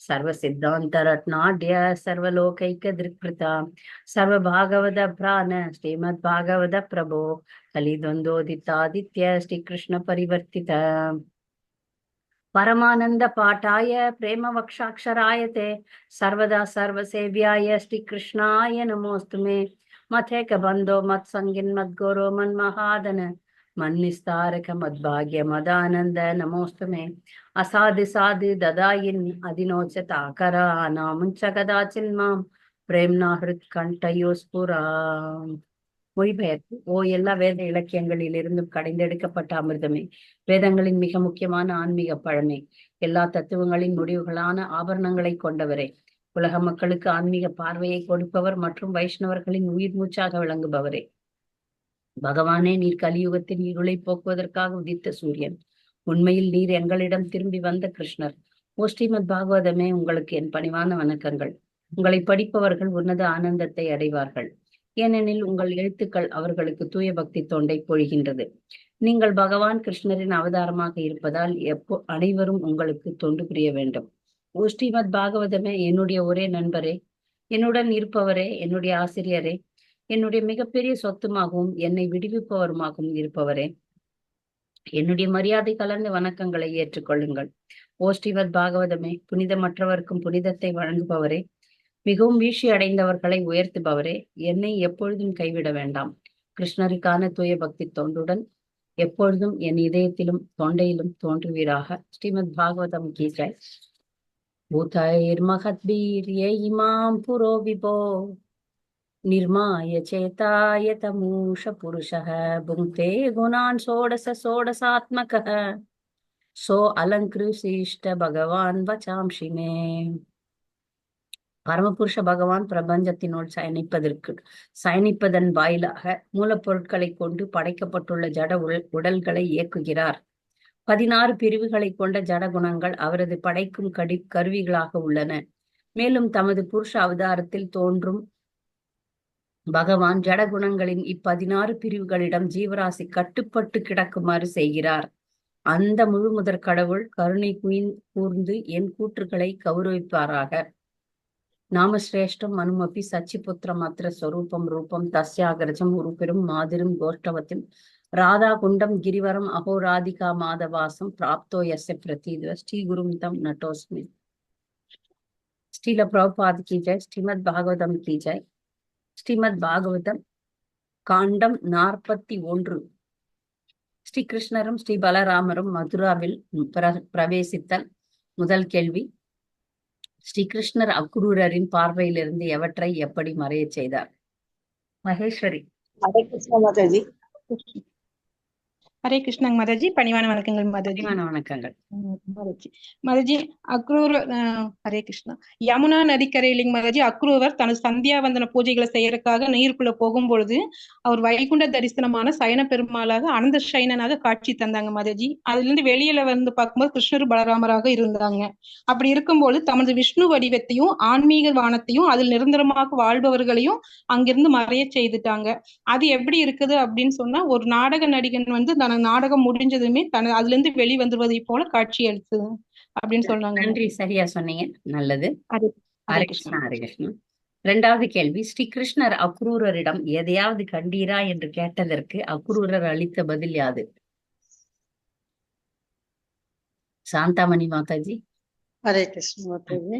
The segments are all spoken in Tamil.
सर्व सिद्धांत रत्नाढ्य सर्वलोकैक दृक्कृता सर्व भागवत प्राण श्रीमद् भागवत प्रभो कलिद्वंदोदितादित्य श्री कृष्ण परिवर्तित परमानंद पाठाय प्रेम वक्षाक्षराय ते सर्वदा सर्वसेव्याय श्री कृष्णाय नमोस्तुमे मथेक बंधो मत संगिन मत गोरो मन महादन मन्निस्तारक मद्भाग्य मदानंद नमोस्तुमे असाधु साधु ददाயின் அதினோச்சத ஆகரா நாமுஞ்ச கதாச்சின் மாம் பிரேம்னா ஹிருத் கண்டயோஸ்புரா. மொழிபெயர்ப்பு. ஓ எல்லா வேத இலக்கியங்களிலிருந்தும் கடைந்தெடுக்கப்பட்ட அமிர்தமே, வேதங்களின் மிக முக்கியமான ஆன்மீக பழமே, எல்லா தத்துவங்களின் முடிவுகளான ஆபரணங்களை கொண்டவரே, உலக மக்களுக்கு ஆன்மீக பார்வையை கொடுப்பவர் மற்றும் வைஷ்ணவர்களின் உயிர் மூச்சாக விளங்குபவரே, பகவானே, நீர் கலியுகத்தின் இருளை போக்குவதற்காக உதித்த சூரியன், உண்மையில் நீர் எங்களிடம் திரும்பி வந்த கிருஷ்ணர். ஓ ஸ்ரீமத் பாகவதமே, உங்களுக்கு என் பணிவான வணக்கங்கள். உங்களை படிப்பவர்கள் உன்னத ஆனந்தத்தை அடைவார்கள், ஏனெனில் உங்கள் எழுத்துக்கள் அவர்களுக்கு தூய பக்தி தொண்டை பொழிகின்றது. நீங்கள் பகவான் கிருஷ்ணரின் அவதாரமாக இருப்பதால் அனைவரும் உங்களுக்கு தொண்டு புரிய வேண்டும். ஓ ஸ்ரீமத் பாகவதமே, என்னுடைய ஒரே நண்பரே, என்னுடன் இருப்பவரே, என்னுடைய ஆசிரியரே, என்னுடைய மிகப்பெரிய சொத்துமாகவும் என்னை விடுவிப்பவருமாகவும் இருப்பவரே, என்னுடைய மரியாதை கலந்த வணக்கங்களை ஏற்றுக்கொள்ளுங்கள். ஓ ஸ்ரீமத் பாகவதமே, புனிதமற்றவர்க்கும் புனிதத்தை வழங்குபவரே, மிகவும் வீழ்ச்சி அடைந்தவர்களை உயர்த்துபவரே, என்னை எப்பொழுதும் கைவிட வேண்டாம். கிருஷ்ணருக்கான தூய பக்தி தொண்டுடன் எப்பொழுதும் என் இதயத்திலும் தொண்டையிலும் தோன்றுவீராக. ஸ்ரீமத் பாகவதம் கீ ஜெய். பூதைர் மகத்பீர் ஏ இமாம் புரோ விபோ निर्माय चेताय तमूष पुरुषः भुङ्क्ते गुणान् षोडश षोडशात्मकः सो अलङ्कृशिष्ट भगवान् वचांसि मे. பரமபுருஷ பகவான் பிரபஞ்சத்தினுள் சயனிப்பதன் வாயிலாக மூலப்பொருட்களை கொண்டு படைக்கப்பட்டுள்ள ஜட உடல்களை இயக்குகிறார். 16 பிரிவுகளை கொண்ட ஜட குணங்கள் அவரது படைக்கும் கருவிகளாக உள்ளன. மேலும் தமது புருஷ அவதாரத்தில் தோன்றும் பகவான் ஜடகுணங்களின் 16 பிரிவுகளிடம் ஜீவராசி கட்டுப்பட்டு கிடக்குமாறு செய்கிறார். அந்த முழு முதற் கடவுள் கருணை கூர்ந்து என் கூற்றுகளை கௌரவிப்பாராக. நாமஸ்ரேஷ்டம் மனுமபி சச்சிபுத்திரம் அத்திர ஸ்வரூபம் ரூபம் தஸ்யாகரஜம் உருப்பெரும் மாதிரும் கோஷ்டவத்தின் ராதா குண்டம் கிரிவரம் அகோராதிகா மாதவாசம் பிராப்தோ யஸ்ய பிரதீத்வ ஸ்ரீகுரும் தம் நட்டோஸ்மி. ஸ்ரீல பிரபுபாத் கி ஜெய். ஸ்ரீமத் பாகவதம் கி ஜெய். ஸ்ரீமத் பாகவதம் காண்டம் 41. ஸ்ரீ கிருஷ்ணரும் ஸ்ரீ பலராமரும் மதுராவில் பிரவேசித்தல். முதல் கேள்வி, ஸ்ரீ கிருஷ்ணர் அக்ரூரரின் பார்வையிலிருந்து எவற்றை எப்படி மறைய செய்தார்? மகேஸ்வரி. ஹரே கிருஷ்ண மாதாஜி. ஹரே கிருஷ்ணங்க மாதாஜி. பணிவான வணக்கங்கள் மாதாஜி. பணிவான வணக்கங்கள் மாதாஜி. அக்ரூர் ஹரே கிருஷ்ணா. யமுனா நதிக்கரையிலிங்க மாதாஜி, அக்ரூவர் தனது சந்தியாவந்தன பூஜைகளை செய்யறதுக்காக நீருக்குள்ள போகும்பொழுது அவர் வைகுண்ட தரிசனமான சயன பெருமாளாக அனந்த சயனனாக காட்சி தந்தாங்க மாதாஜி. அதுல இருந்து வெளியில வந்து பார்க்கும்போது கிருஷ்ணர் பலராமராக இருந்தாங்க. அப்படி இருக்கும்போது தமது விஷ்ணு வடிவத்தையும் ஆன்மீக வானத்தையும் அதில் நிரந்தரமாக வாழ்பவர்களையும் அங்கிருந்து மறைய செய்துட்டாங்க. அது எப்படி இருக்குது அப்படின்னு சொன்னா, ஒரு நாடக நடிகன் வந்து நாடகம் முடிஞ்சதுமே அதுல இருந்து வெளி வந்துருவதை போல காட்சி அளித்து அப்படின்னு சொன்னாங்க. நன்றி, சரியா சொன்னீங்க. நல்லது. ஹரே கிருஷ்ணா. ஹரே கிருஷ்ணா. 2வது கேள்வி, ஸ்ரீ கிருஷ்ணர் அக்ரூரரிடம் எதையாவது கண்டீரா என்று கேட்டதற்கு அக்ரூரர் அளித்த பதில் யாது? சாந்தாமணி மாதாஜி. ஹரே கிருஷ்ண மாதாஜி.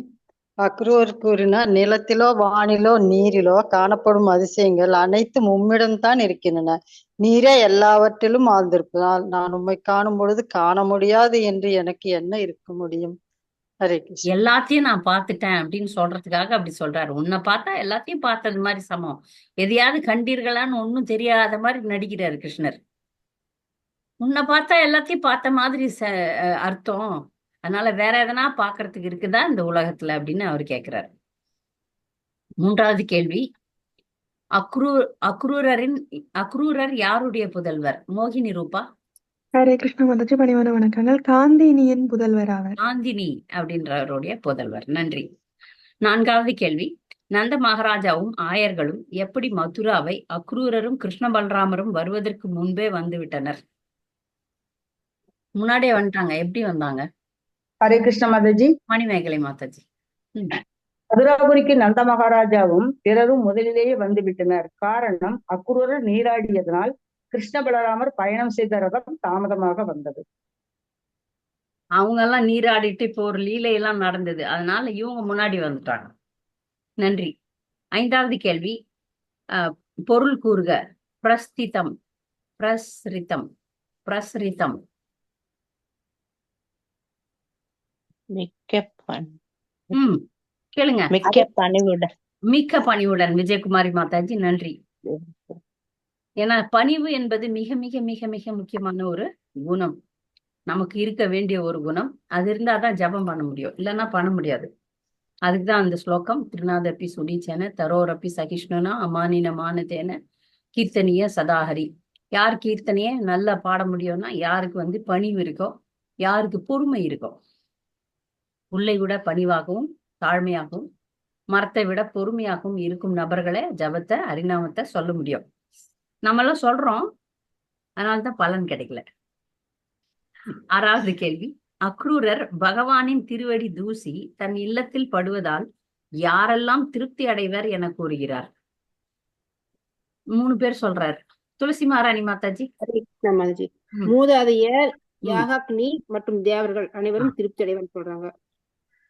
அக்ரூர் கூறினார், நிலத்திலோ வானிலோ நீரிலோ காணப்படும் அதிசயங்கள் அனைத்தும் உம்மிடம்தான் இருக்கின்றன. நீரே எல்லாவற்றிலும் ஆழ்ந்திருப்பதால் நான் உம்மை காணும் பொழுது காண முடியாது என்று எனக்கு என்ன இருக்க முடியும்? ஹரே கிருஷ்ண. எல்லாத்தையும் நான் பார்த்துட்டேன் அப்படின்னு சொல்றதுக்காக அப்படி சொல்றாரு. உன்னை பார்த்தா எல்லாத்தையும் பார்த்தது மாதிரி சமம். எதையாவது கண்டீர்களான்னு ஒன்னும் தெரியாத மாதிரி நடிக்கிறாரு கிருஷ்ணர். உன்னை பார்த்தா எல்லாத்தையும் பார்த்த மாதிரி அர்த்தம். அதனால வேற எதனா பாக்குறதுக்கு இருக்குதா இந்த உலகத்துல அப்படின்னு அவர் கேட்கிறார். 3வது கேள்வி, அக்ரூரர் யாருடைய புதல்வர்? மோகினி ரூபா. ஹரே கிருஷ்ண மாதாஜி. பணிவான வணக்கங்கள். காந்தினியின் புதல்வர் ஆவர். காந்தினி அப்படின்றவருடைய புதல்வர். நன்றி. 4வது கேள்வி, நந்த மகாராஜாவும் ஆயர்களும் எப்படி மதுராவை அக்ரூரரும் கிருஷ்ண பலராமரும் வருவதற்கு முன்பே வந்து விட்டனர்? முன்னாடியே வந்துட்டாங்க. எப்படி வந்தாங்க? ஹரே கிருஷ்ண மாதாஜி. மணிமேகலை மாதாஜி. மதுராபுரிக்கு நந்த மகாராஜாவும் பிறரும் முதலிலேயே வந்து விட்டனர். காரணம், அக்ரூரர் நீராடியதனால் கிருஷ்ண பலராமர் பயணம் செய்த ரதம் தாமதமாக வந்தது. அவங்க எல்லாம் நீராடிட்டு இப்போ ஒரு லீலையெல்லாம் நடந்தது, அதனால இவங்க முன்னாடி வந்துட்டாங்க. நன்றி. 5வது கேள்வி, பொருள் கூறுக. பிரஸ்திதம், பிரஸ்ரிதம், பிரஸ்ரிதம். கேளுங்க. மிக்க பணிவுடன். மிக்க பணிவுடன். விஜயகுமாரி மாதாஜி நன்றி. ஏன்னா பணிவு என்பது மிக மிக மிக மிக முக்கியமான ஒரு குணம், நமக்கு இருக்க வேண்டிய ஒரு குணம். அது இருந்தாதான் ஜபம் பண்ண முடியும், இல்லைன்னா பண்ண முடியாது. அதுக்குதான் அந்த ஸ்லோகம், திருநாதப்பி சுடீச்சன தரோரப்பி சகிஷ்ணுனா அமானின மானதேன கீர்த்தனிய சதாஹரி. யார் கீர்த்தனைய நல்லா பாட முடியும்னா யாருக்கு பணிவு இருக்கோ, யாருக்கு பொறுமை இருக்கோ. புல்லை விட பணிவாகவும் தாழ்மையாகவும் மரத்தை விட பொறுமையாகவும் இருக்கும் நபர்களை ஜபத்தை ஹரிநாமத்தை சொல்ல முடியும். நம்மளும் சொல்றோம், அதனால்தான் பலன் கிடைக்கல. 6வது கேள்வி, அக்ரூரர் பகவானின் திருவடி தூசி தன் இல்லத்தில் படுவதால் யாரெல்லாம் திருப்தி அடைவர் என கூறுகிறார்? 3 பேர் சொல்றார். துளசி மகாராணி மாதாஜி. மாதாஜி, மூதாதையர், யாகாக்னி மற்றும் தேவர்கள் அனைவரும் திருப்தி அடைவர் சொல்றாங்க.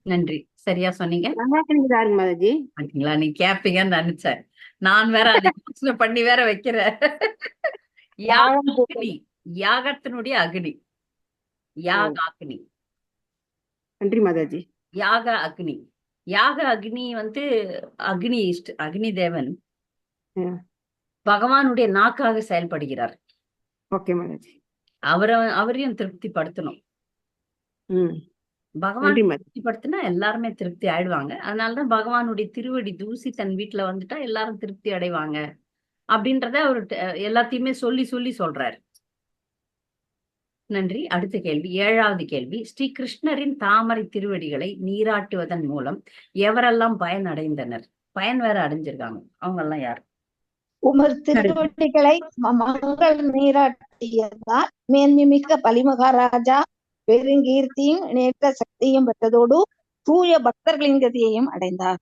நன்றி, சரியா சொன்னீங்க. மாதாஜி, நீ கேப்பீங்கன்னு நினைச்சேன். நான் வேற அதை யோசனை பண்ணி வேற வைக்கிறேன். யாகத்தினுடைய அக்னி, யாக அக்னி. நன்றி மாதாஜி. யாக அக்னி, யாக அக்னி அக்னி தேவன் பகவானுடைய நாக்காக செயல்படுகிறார். ஓகே மாதாஜி. அவரையும் திருப்தி படுத்தணும். பகவான் திருப்தி படுத்தினா எல்லாருமே திருப்தி ஆயிடுவாங்க. அதனாலதான் பகவானுடைய திருவடி தூசி தன் வீட்டுல வந்துட்டா எல்லாரும் திருப்தி அடைவாங்க அப்படின்றத அவரு எல்லாத்தையுமே சொல்லி சொல்லி சொல்றாரு. நன்றி. அடுத்த கேள்வி, 7வது கேள்வி, ஸ்ரீ கிருஷ்ணரின் தாமரை திருவடிகளை நீராட்டுவதன் மூலம் எவரெல்லாம் பயன் அடைந்தனர்? பயன் வேற அடைஞ்சிருக்காங்க. அவங்க எல்லாம் யார்? உமது திருவடிகளை மங்கள் நீராட்டியதால் மேன்மிக்க பலிமகாராஜா பெருங்கீர்த்தியும் நேற்ற சக்தியும் பெற்றதோடு தூய பக்தர்களின் கதியையும் அடைந்தார்.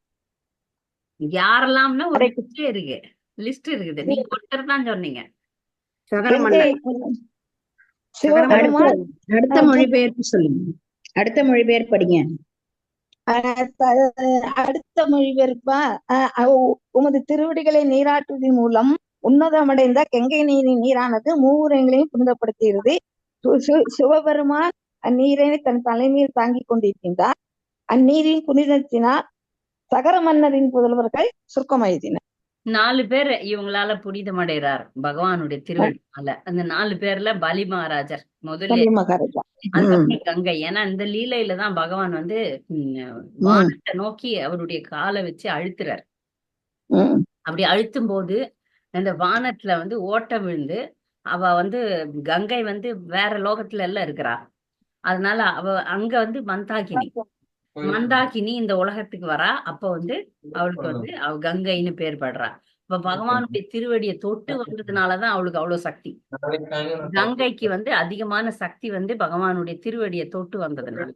யாரெல்லாம்னா ஒரு லிஸ்ட் இருக்குது. நீங்க ஒருத்தர் தான் சொன்னீங்க. அடுத்த மொழிபெயர்ப்பு சொல்லுங்க. அடுத்த மொழிபெயர்ப்பு படிங்க. அடுத்த மொழிபெயர்ப்பா, உமது திருவடிகளை நீராட்டுவதன் மூலம் உன்னதமடைந்த கங்கை நீரின் நீரானது மூவுரைகளையும் புனிதப்படுத்துகிறது. சிவபெருமான் அந்நீரை தன் தலைமையில் தாங்கிக் கொண்டிருக்கின்றார். அந்நீரின் புனிதத்தினால் சகர மன்னரின் புதல்வர்கள் சுருக்கம் எழுதினர். 4 பேர் இவங்களால புனிதம் அடைகிறார் பகவானுடைய திருவடினால. அந்த 4 பேர்ல பலி மகாராஜர் முதல்ல, அதுக்கப்புறம் கங்கை. ஏன்னா இந்த லீலையில தான் பகவான் வானத்தை நோக்கி அவருடைய காலை வச்சு அழுத்துறார். அப்படி அழுத்தும் போது அந்த வானத்துல ஓட்ட விழுந்து அவ கங்கை வேற லோகத்துல எல்லாம் இருக்கிறா. அதனால அவ அங்க மந்தாகினி இந்த உலகத்துக்கு வரா. அப்ப அவளுக்கு அவ கங்கைன்னு பேர் படுறா. இப்ப பகவானுடைய திருவடியை தொட்டு வந்ததுனாலதான் அவளுக்கு அவ்வளவு சக்தி. கங்கைக்கு அதிகமான சக்தி பகவானுடைய திருவடியை தொட்டு வந்ததுனால,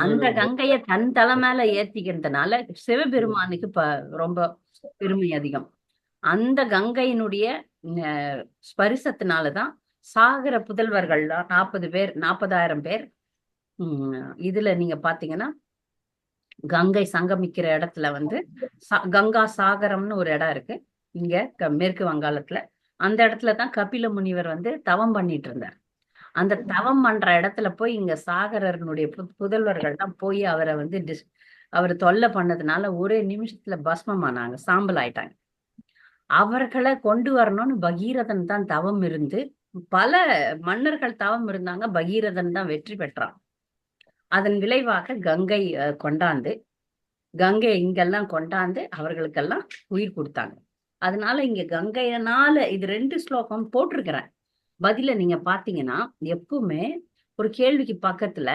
அந்த கங்கைய தன் தலை மேல ஏத்திக்கிறதுனால சிவபெருமானுக்கு ரொம்ப பெருமை அதிகம். அந்த கங்கையினுடைய ஸ்பரிசத்தினாலதான் சாகர புதல்வர்கள் 40 பேர், 40,000 பேர். இதுல நீங்க பாத்தீங்கன்னா கங்கை சங்கமிக்கிற இடத்துல கங்கா சாகரம்னு ஒரு இடம் இருக்கு இங்க மேற்கு வங்காளத்துல. அந்த இடத்துலதான் கபில முனிவர் தவம் பண்ணிட்டு இருந்தார். அந்த தவம் பண்ற இடத்துல போய் இங்க சாகரனுடைய புதல்வர்கள் தான் போய் அவரை அவரை தொல்லை பண்ணதுனால ஒரே நிமிஷத்துல பஸ்மமானாங்க, சாம்பல் ஆயிட்டாங்க. அவர்களை கொண்டு வரணும்னு பகீரதன் தான் தவம் இருந்து, பல மன்னர்கள் தவம் இருந்தாங்க, பகீரதன் தான் வெற்றி பெற்றான். அதன் விளைவாக கங்கை இங்கெல்லாம் கொண்டாந்து அவர்களுக்கெல்லாம் உயிர் கொடுத்தாங்க. அதனால இங்க கங்கையனால இது 2 ஸ்லோகம் போட்டிருக்கிறேன். பதில நீங்க பாத்தீங்கன்னா எப்பவுமே ஒரு கேள்விக்கு பக்கத்துல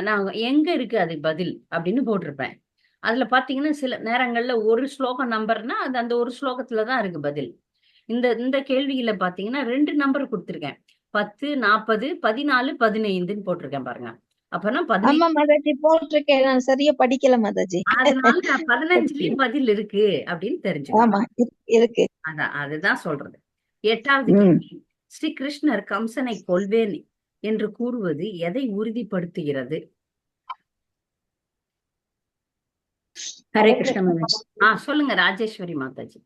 நான் எங்க இருக்கு அது பதில் அப்படின்னு போட்டிருப்பேன். அதுல பாத்தீங்கன்னா சில நேரங்கள்ல ஒரு ஸ்லோகம் நம்பர்னா அது அந்த ஒரு ஸ்லோகத்துலதான் இருக்கு பதில். இந்த கேள்வியில பாத்தீங்கன்னா 2 நம்பர் கொடுத்திருக்கேன். 10, 40, 14, 15 போட்டிருக்கேன் பாருங்க. அப்பனா 15 ஆமா மாதாஜி போட்டிருக்கேன், நான் சரியா படிக்கல மாதாஜி. அதனால 15லயும் பதில் இருக்கு அப்படின்னு தெரிஞ்சுக்கணும். ஆமா இருக்கு. அதான் அதுதான் சொல்றது. 8வது ம் கேள்வி. ஸ்ரீ கிருஷ்ணர் கம்சனை கொல்வேன் என்று கூறுவது எதை உறுதிப்படுத்துகிறது? ஹரே கிருஷ்ண மாதாஜி. சொல்லுங்க ராஜேஸ்வரி மாதாஜி.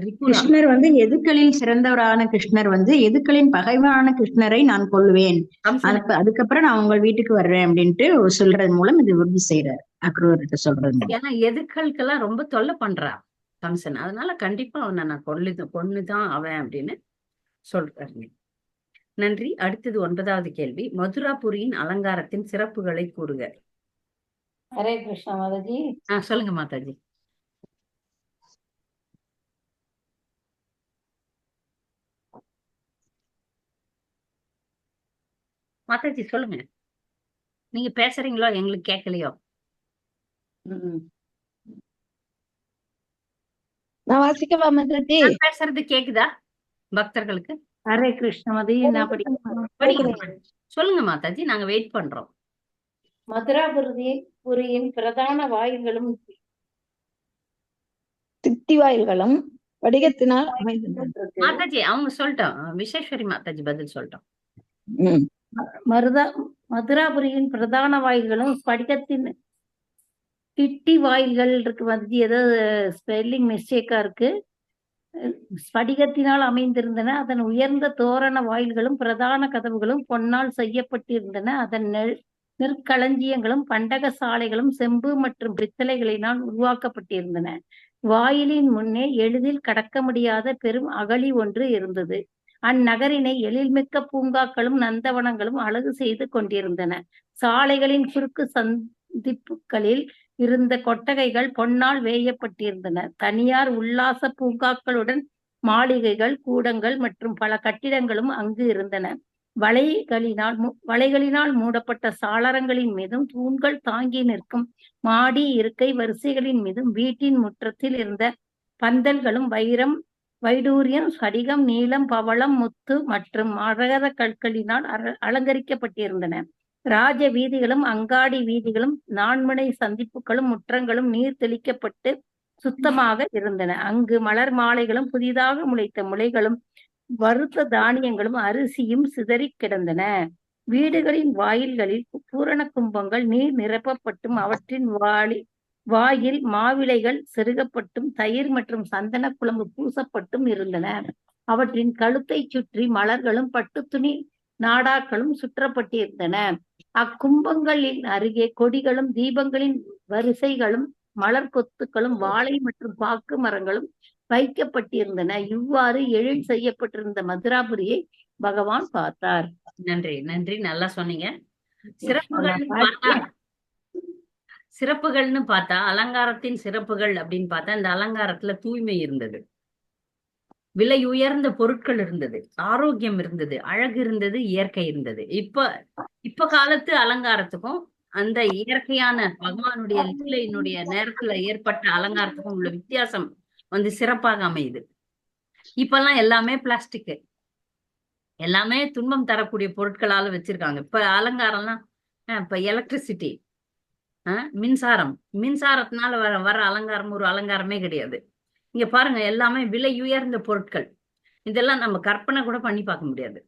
ரிபுரா. கிருஷ்ணர் எதுக்களில் சிறந்தவரான கிருஷ்ணர் எதுக்களின் பகைவரான கிருஷ்ணரை நான் கொல்லுவேன், கம்சனை அதுக்கப்புறம் நான் உங்கள் வீட்டுக்கு வர்றேன் அப்படின்ட்டு சொல்றது மூலம் இது உறுதி செய்யறாரு அக்ரூர்கிட்ட சொல்றது மூலம். ஏன்னா எதுக்களுக்கெல்லாம் ரொம்ப தொல்லை பண்றா கம்சன், அதனால கண்டிப்பா அவனை நான் கொன்னுதான் அவன் அப்படின்னு சொல்றாரு. நன்றி. அடுத்தது 9வது கேள்வி. மதுராபுரியின் அலங்காரத்தின் சிறப்புகளை கூறுக. ஹரே கிருஷ்ணா மாதாஜி. சொல்லுங்க மாதாஜி. மாதாஜி சொல்லுங்க. நீங்க பேசுறீங்களோ எங்களுக்கு கேட்கலையோ? நான் வாசிக்கவா மாதாஜி? நான் பேசுறது கேக்குதா பக்தர்களுக்கு? ஹரே கிருஷ்ண மாதாஜி. நான் படிக்கிறேன். சொல்லுங்க மாதாஜி, நாங்க வெயிட் பண்றோம். மதுராபுரியின் பிரதான வாயில்களும் திட்டி வாயில்களும் படிகத்தினால் அமைந்தன. மாதாஜி அவங்க சொல்லிட்டோம். விசேஸ்வரி மாதாஜி பதில் சொல்லிட்டோம். மதுராபுரியின் பிரதான வாயில்களும் ஸ்படிகத்தின் திட்டி வாயில்கள் இருக்கு வந்து ஏதோ ஸ்பெல்லிங் மிஸ்டேக்கா இருக்கு. ஸ்படிகத்தினால் அமைந்திருந்தன. அதன் உயர்ந்த தோரண வாயில்களும் பிரதான கதவுகளும் பொன்னால் செய்யப்பட்டிருந்தன. அதன் நெற்களஞ்சியங்களும் பண்டக சாலைகளும் செம்பு மற்றும் பித்தளைகளினால் உருவாக்கப்பட்டிருந்தன. வாயிலின் முன்னே எளிதில் கடக்க முடியாத பெரும் அகழி ஒன்று இருந்தது. அந்நகரினை எழில்மிக்க பூங்காக்களும் நந்தவனங்களும் அழகு செய்து கொண்டிருந்தன. சாலைகளின் குறுக்கு சந்திப்புகளில் இருந்த கொட்டகைகள் பொன்னால் வேயப்பட்டிருந்தன. தனியார் உல்லாச பூங்காக்களுடன் மாளிகைகள், கூடங்கள் மற்றும் பல கட்டிடங்களும் அங்கு இருந்தன. வலைகளினால் மூடப்பட்ட சாளரங்களின் மீதும் தூண்கள் தாங்கி நிற்கும் மாடி இருக்கை வரிசைகளின் மீதும் வீட்டின் முற்றத்தில் இருந்த பந்தல்களும் வைடூரியம், ஸ்படிகம், நீலம், பவளம், முத்து மற்றும் மரகத கற்களினால் அலங்கரிக்கப்பட்டிருந்தன. ராஜ வீதிகளும் அங்காடி வீதிகளும் நான்முனை சந்திப்புகளும் முற்றங்களும் நீர் தெளிக்கப்பட்டு சுத்தமாக இருந்தன. அங்கு மலர் மாலைகளும் புதிதாக முளைத்த முளைகளும் வறுத்த தானியங்களும் அரிசியும் சிதறி கிடந்தன. வீடுகளின் வாயில்களில் பூரண கும்பங்கள் நீர் நிரப்பப்பட்டும் அவற்றின் வாயில் மாவிளைகள் செருகப்பட்டும் தயிர் மற்றும் சந்தன குழம்பு பூசப்பட்டும் இருந்தன. அவற்றின் கழுத்தை சுற்றி மலர்களும் பட்டு துணி நாடாக்களும் சுற்றப்பட்டிருந்தன. அக்கும்பங்களின் அருகே கொடிகளும் தீபங்களின் வரிசைகளும் மலர் கொத்துக்களும் வாழை மற்றும் பாக்கு மரங்களும் வைக்கப்பட்டிருந்தன. இவ்வாறு எழில் செய்யப்பட்டிருந்த மதுராபுரியை பகவான் பார்த்தார். நன்றி நன்றி, நல்லா சொன்னீங்க. சிறப்புகள்னு பார்த்தா அலங்காரத்தின் சிறப்புகள் அப்படின்னு பார்த்தா இந்த அலங்காரத்துல தூய்மை இருந்தது, விலை உயர்ந்த பொருட்கள் இருந்தது, ஆரோக்கியம் இருந்தது, அழகு இருந்தது, இயற்கை இருந்தது. இப்ப காலத்து அலங்காரத்துக்கும் அந்த இயற்கையான பகவானுடைய லீலையினுடைய நேரத்துல ஏற்பட்ட அலங்காரத்துக்கும் உள்ள வித்தியாசம் சிறப்பாக அமையுது. இப்பெல்லாம் எல்லாமே பிளாஸ்டிக், எல்லாமே துன்பம் தரக்கூடிய பொருட்களால வச்சிருக்காங்க. இப்ப அலங்காரம்லாம் இப்ப எலக்ட்ரிசிட்டி, மின்சாரத்தினால வர அலங்காரம் ஒரு அலங்காரமே கிடையாது. இங்க பாருங்க, எல்லாமே விலை உயர்ந்த பொருட்கள். இதெல்லாம் நம்ம கற்பனை கூட பண்ணி பார்க்க முடியாது.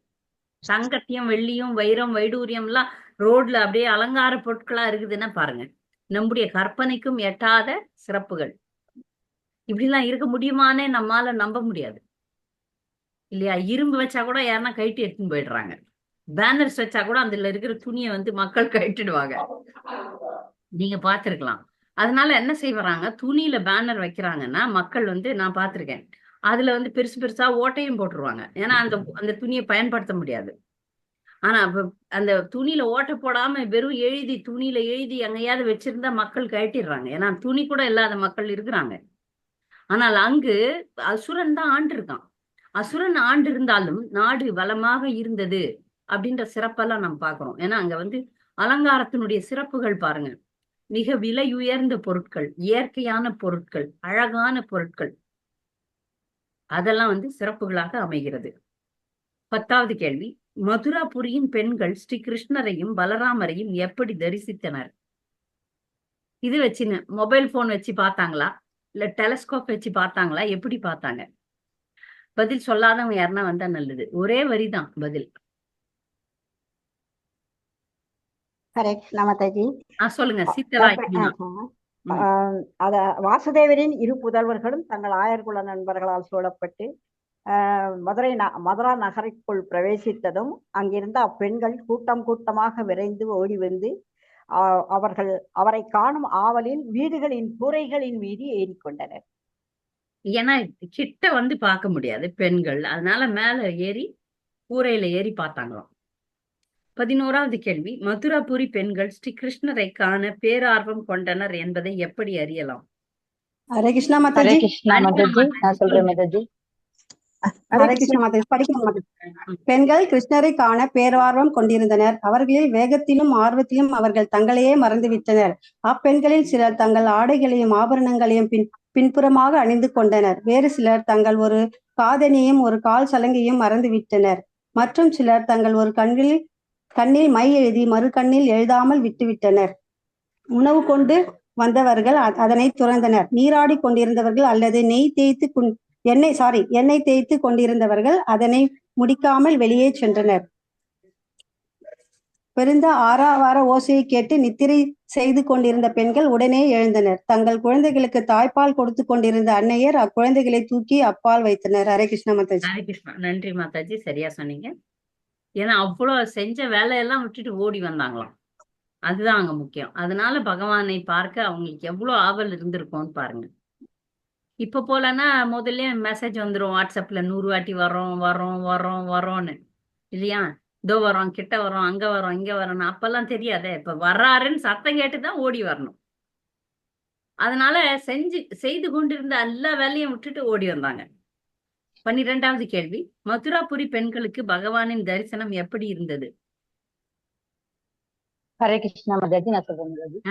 தங்கத்தையும் வெள்ளியும் வைரம் வைடூரியம் எல்லாம் ரோட்ல அப்படியே அலங்கார பொருட்களா இருக்குதுன்னா பாருங்க, நம்முடைய கற்பனைக்கும் எட்டாத சிறப்புகள். இப்படிலாம் இருக்க முடியுமானே நம்மால நம்ப முடியாது இல்லையா? இரும்பு வச்சா கூட யாருன்னா கைட்டு எடுத்துன்னு போயிடுறாங்க. பேனர்ஸ் வச்சா கூட அதுல இருக்கிற துணியை மக்கள் கட்டிடுவாங்க, நீங்க பார்த்திருக்கலாம். அதனால என்ன செய்வாங்க, துணியில பேனர் வைக்கிறாங்கன்னா மக்கள் நான் பார்த்திருக்கேன், அதுல பெருசு பெருசா ஓட்டையும் போட்டுருவாங்க. ஏன்னா அந்த துணியை பயன்படுத்த முடியாது. ஆனா அந்த துணியில ஓட்டை போடாம வெறும் துணியில எழுதி எங்கேயாவது வச்சிருந்தா மக்கள் கட்டிடுறாங்க. ஏன்னா துணி கூட இல்லாத மக்கள் இருக்கிறாங்க. ஆனால் அங்கு அசுரன் தான் ஆண்டு இருக்கான். அசுரன் ஆண்டு இருந்தாலும் நாடு வளமாக இருந்தது அப்படின்ற சிறப்பெல்லாம் நம்ம பாக்குறோம். ஏன்னா அங்க அலங்காரத்தினுடைய சிறப்புகள் பாருங்க, மிக விலை உயர்ந்த பொருட்கள், இயற்கையான பொருட்கள், அழகான பொருட்கள், அதெல்லாம் சிறப்புகளாக அமைகிறது. 10வது கேள்வி. மதுராபுரியின் பெண்கள் ஸ்ரீ கிருஷ்ணரையும் பலராமரையும் எப்படி தரிசித்தனர்? இது வச்சுன்னு மொபைல் போன் வச்சு பார்த்தாங்களா, இல்ல டெலஸ்கோப் வச்சு பார்த்தாங்களா, எப்படி பார்த்தாங்க? பதில் சொல்லாதவங்க யாருன்னா வந்தா நல்லது. ஒரே வரிதான் பதில். கரெக்ட் மாதாஜி. சொல்லுங்க சீத்தராய். அத வாசுதேவரின் இரு புதல்வர்களும் தங்கள் ஆயர்குல நண்பர்களால் சூழப்பட்டு மதுரா நகருக்குள் பிரவேசித்ததும் அங்கிருந்த அப்பெண்கள் கூட்டம் கூட்டமாக விரைந்து ஓடி வந்து அவரை காணும் ஆவலில் வீடுகளின் கூரைகளின் மீது ஏறிக்கொண்டனர். ஏன்னா கிட்ட வந்து பார்க்க முடியாது பெண்கள், அதனால மேல ஏறி கூரையில ஏறி பார்த்தாங்களாம். 11வது கேள்வி, மதுராபுரி பெண்கள் ஸ்ரீ கிருஷ்ணரை காண பேரார்வம் கொண்டனர் என்பதை எப்படி அறியலாம்? ஹரே கிருஷ்ணா மாதாஜி. நான் சொல்றேன் மாதாஜி. ஹரே கிருஷ்ணா மாதாஜி. படிக்கணும். பெண்கள் கிருஷ்ணரை காண பேரார்வம் கொண்டிருந்தனர். அவர்களில் வேகத்திலும் ஆர்வத்திலும் அவர்கள் தங்களையே மறந்துவிட்டனர். அப்பெண்களில் சிலர் தங்கள் ஆடைகளையும் ஆபரணங்களையும் பின்புறமாக அணிந்து கொண்டனர். வேறு சிலர் தங்கள் ஒரு காதணியையும் ஒரு கால் சலங்கையும் மறந்துவிட்டனர். மற்றும் சிலர் தங்கள் ஒரு கண்ணில் மை எழுதி மறு கண்ணில் எழுதாமல் விட்டுவிட்டனர். உணவு கொண்டு வந்தவர்கள் அதனை துறந்தனர். நீராடி கொண்டிருந்தவர்கள் அல்லது எண்ணெய் தேய்த்து கொண்டிருந்தவர்கள் அதனை முடிக்காமல் வெளியே சென்றனர். பெருந்த ஆறாவார ஓசையை கேட்டு நித்திரை செய்து கொண்டிருந்த பெண்கள் உடனே எழுந்தனர். தங்கள் குழந்தைகளுக்கு தாய்ப்பால் கொடுத்து கொண்டிருந்த அன்னையர் அக்குழந்தைகளை தூக்கி அப்பால் வைத்தனர். ஹரே கிருஷ்ணா மாதாஜி. ஹரே கிருஷ்ணா. நன்றி மாதாஜி, சரியா சொன்னீங்க. ஏன்னா அவ்வளவு செஞ்ச வேலையெல்லாம் விட்டுட்டு ஓடி வந்தாங்களாம். அதுதான் அங்க முக்கியம். அதனால பகவானை பார்க்க அவங்களுக்கு எவ்வளவு ஆவல் இருந்திருக்கும்னு பாருங்க. இப்ப போலன்னா முதல்ல மெசேஜ் வந்துடும் வாட்ஸ்அப்ல 100 வாட்டி வரோம்னு இல்லையா? இதோ வரோம், கிட்ட வரோம், அங்க வரோம், இங்க வரோம். அப்பெல்லாம் தெரியாதே. இப்ப வர்றாருன்னு சத்தம் கேட்டுதான் ஓடி வரணும். அதனால செய்து கொண்டிருந்த எல்லா வேலையும் விட்டுட்டு ஓடி வந்தாங்க. 12வது கேள்வி, மதுராபுரி பெண்களுக்கு பகவானின் தரிசனம் எப்படி இருந்தது? ஹரே கிருஷ்ணா மாதாஜி. நான் சொல்றேன் மாதாஜி.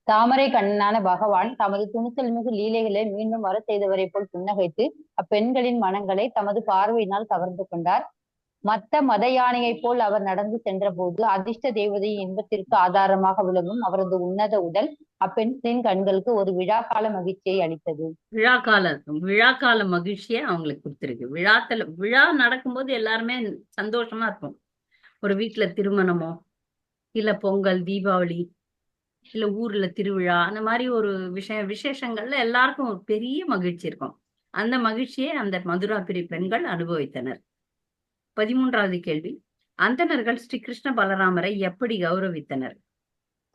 தாமரை கண்ணனான பகவான் தமது துணிச்சல் மிகு லீலைகளை மீண்டும் வர செய்தவரை போல் புன்னகைத்து அப்பெண்களின் மனங்களை தமது பார்வையினால் கவர்ந்து கொண்டார். மத்த மத யானையை போல் அவர் நடந்து சென்ற போது அதிர்ஷ்ட தேவதையின் இன்பத்திற்கு ஆதாரமாக விளங்கும் அவரது உன்னத உடல் அப்பெண்களின் கண்களுக்கு ஒரு விழாக்கால மகிழ்ச்சியை அளித்தது. விழாக்கால மகிழ்ச்சியை அவங்களுக்கு கொடுத்திருக்கு. விழா நடக்கும்போது எல்லாருமே சந்தோஷமா இருக்கும். ஒரு வீட்டுல திருமணமோ இல்ல பொங்கல், தீபாவளி, இல்ல ஊர்ல திருவிழா, அந்த மாதிரி ஒரு விசேஷங்கள்ல எல்லாருக்கும் ஒரு பெரிய மகிழ்ச்சி இருக்கும். அந்த மகிழ்ச்சியை அந்த மதுராபுரி பெண்கள் அனுபவித்தனர். 13வது கேள்வி, அந்தணர்கள் ஸ்ரீ கிருஷ்ண பலராமரை எப்படி கௌரவித்தனர்?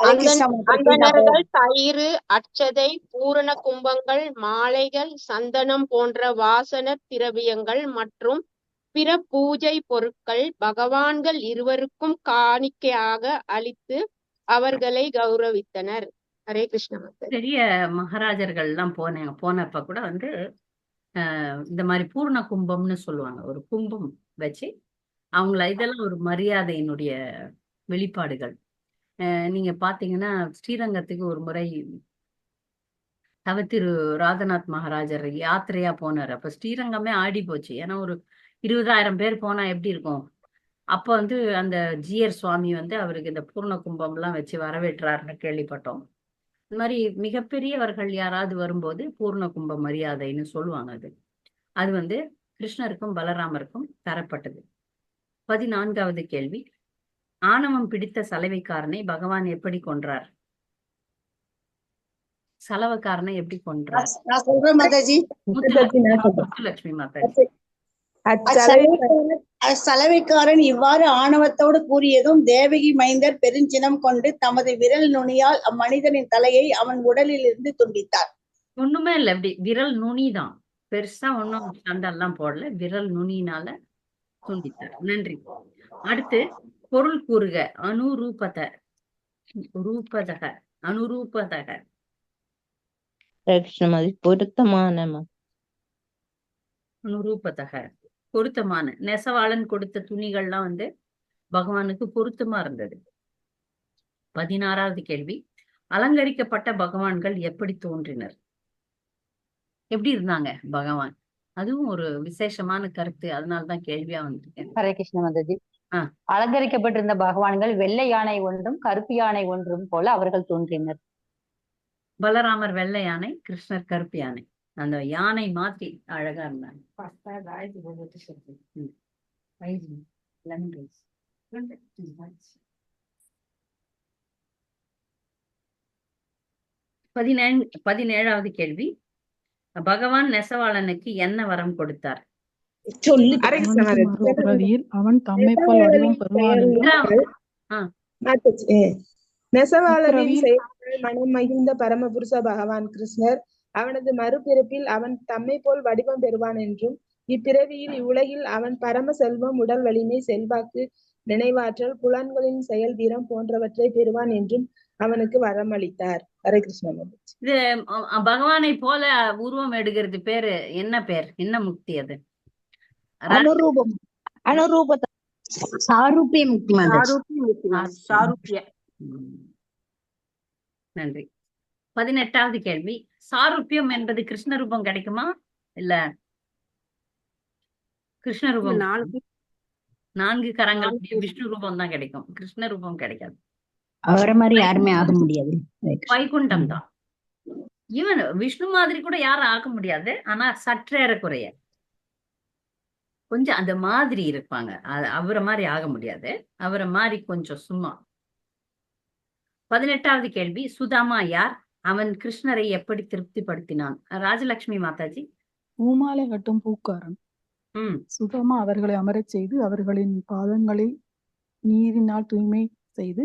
அந்தணர்கள் தயிர், அட்சதை, பூரண கும்பங்கள், மாலைகள், சந்தனம் போன்ற வாசன திரவியங்கள் மற்றும் பிற பூஜை பொருட்கள் பகவான்கள் இருவருக்கும் காணிக்கையாக அளித்து அவர்களை கௌரவித்தனர். ஹரே கிருஷ்ணா. பெரிய மகாராஜர்கள் எல்லாம் போனப்ப கூட இந்த மாதிரி பூர்ண கும்பம்னு சொல்லுவாங்க. ஒரு கும்பம் வச்சு அவங்கள இதெல்லாம் ஒரு மரியாதையினுடைய வெளிப்பாடுகள். நீங்க பாத்தீங்கன்னா ஸ்ரீரங்கத்துக்கு ஒரு முறை திரு ராதநாத் மகாராஜர் யாத்திரையா போனார். அப்ப ஸ்ரீரங்கமே ஆடி போச்சு. ஏன்னா ஒரு 20,000 பேர் போனா எப்படி இருக்கும்? அப்ப அந்த ஜிஆர் சுவாமி அவருக்கு இந்த பூர்ண கும்பம் எல்லாம் வச்சு வரவேற்றாருன்னு கேள்விப்பட்டோம். இந்த மாதிரி மிகப்பெரியவர்கள் யாராவது வரும்போது பூர்ண கும்ப மரியாதைன்னு சொல்லுவாங்க. அது கிருஷ்ணருக்கும் பலராமருக்கும் தரப்பட்டது. 14வது கேள்வி, ஆணவம் பிடித்த சலவைக்காரனை பகவான் எப்படி கொன்றார்? சலவைக்காரனை எப்படி கொன்றார்? நான் சொல்றேன் மாதாஜி. முத்துலட்சுமி மாதாஜி. சலவைக்காரன் இவ்வாறு ஆணவத்தோடு கூறியதும் தேவகி மைந்தர் பெருஞ்சினம் கொண்டு தமது விரல் நுனியால் அம்மனிதனின் தலையை அவன் உடலில் இருந்து துண்டித்தார். ஒண்ணுமே இல்ல, இப்படி விரல் நுனிதான், பெருசா ஒன்னும் சண்டெல்லாம் போடல, விரல் நுனினால துண்டித்தார். நன்றி. அடுத்து பொருள் கூறுக. அனுரூபதக பொருத்தமான நெசவாளன் கொடுத்த துணிகள்லாம் பகவானுக்கு பொருத்தமா இருந்தது. 16வது கேள்வி, அலங்கரிக்கப்பட்ட பகவான்கள் எப்படி தோன்றினர்? எப்படி இருந்தாங்க பகவான்? அதுவும் ஒரு விசேஷமான கருத்து. அதனாலதான் கேள்வியா வந்திருக்கேன். ஹரே கிருஷ்ண மாதாஜி. அலங்கரிக்கப்பட்டிருந்த பகவான்கள் வெள்ளை யானை ஒன்றும் கருப்பு யானை ஒன்றும் போல அவர்கள் தோன்றினர். பலராமர் வெள்ளை யானை, கிருஷ்ணர் கருப்பு யானை. அந்த யானை மாத்தி அழகா இருந்தாங்க. பதினேழாவது கேள்வி. பகவான் நெசவாளனுக்கு என்ன வரம் கொடுத்தார்? அவன் தம்மை போல் வடிவம் பெறுவான் நெசவாளரின் செயல்கள் மனம் மகிழ்ந்த பரமபுருஷ பகவான் கிருஷ்ணர் அவனது மறுபிறப்பில் அவன் தம்மை போல் வடிவம் பெறுவான் என்றும், இப்பிறவியில் இவ்வுலகில் அவன் பரம செல்வம், உடல் வலிமை, செல்வாக்கு, நினைவாற்றல், புலன்களின் செயல் வீரம் போன்றவற்றை பெறுவான் என்றும் அவனுக்கு வரம் அளித்தார். ஹரே கிருஷ்ணன். இது பகவானை போல உருவம் எடுக்கிறது பேரு என்ன பேர்? என்ன முக்தி அது? அனுரூபம். அனுரூப சாரூபிய முக்தி. சாரூபிய. நன்றி. 18வது கேள்வி. சாரூபியம் என்பது கிருஷ்ண ரூபம் கிடைக்குமா? இல்ல கிருஷ்ண ரூபம் 4 கரங்கள் விஷ்ணு ரூபம் தான் கிடைக்கும், கிருஷ்ண ரூபம் கிடைக்காது. அவரை மாதிரி யாருமே ஆக முடியாது. வைகுண்டம் தான். இவன் விஷ்ணு மாதிரி கூட யாரும் ஆக முடியாது. ஆனா சற்றேறக்குறைய கொஞ்சம் அந்த மாதிரி இருப்பாங்க. அவரை மாதிரி ஆக முடியாது. அவரை மாதிரி கொஞ்சம் சும்மா. 18வது கேள்வி. சுதாமா யார்? அவன் கிருஷ்ணரை எப்படி திருப்திப்படுத்தினான்? ராஜலட்சுமி மாதாஜி. பூமாலை கட்டும் பூக்காரன். சுதாமா அவர்களை அமரச் செய்து அவர்களின் பாதங்களை நீரினால் தூய்மை செய்து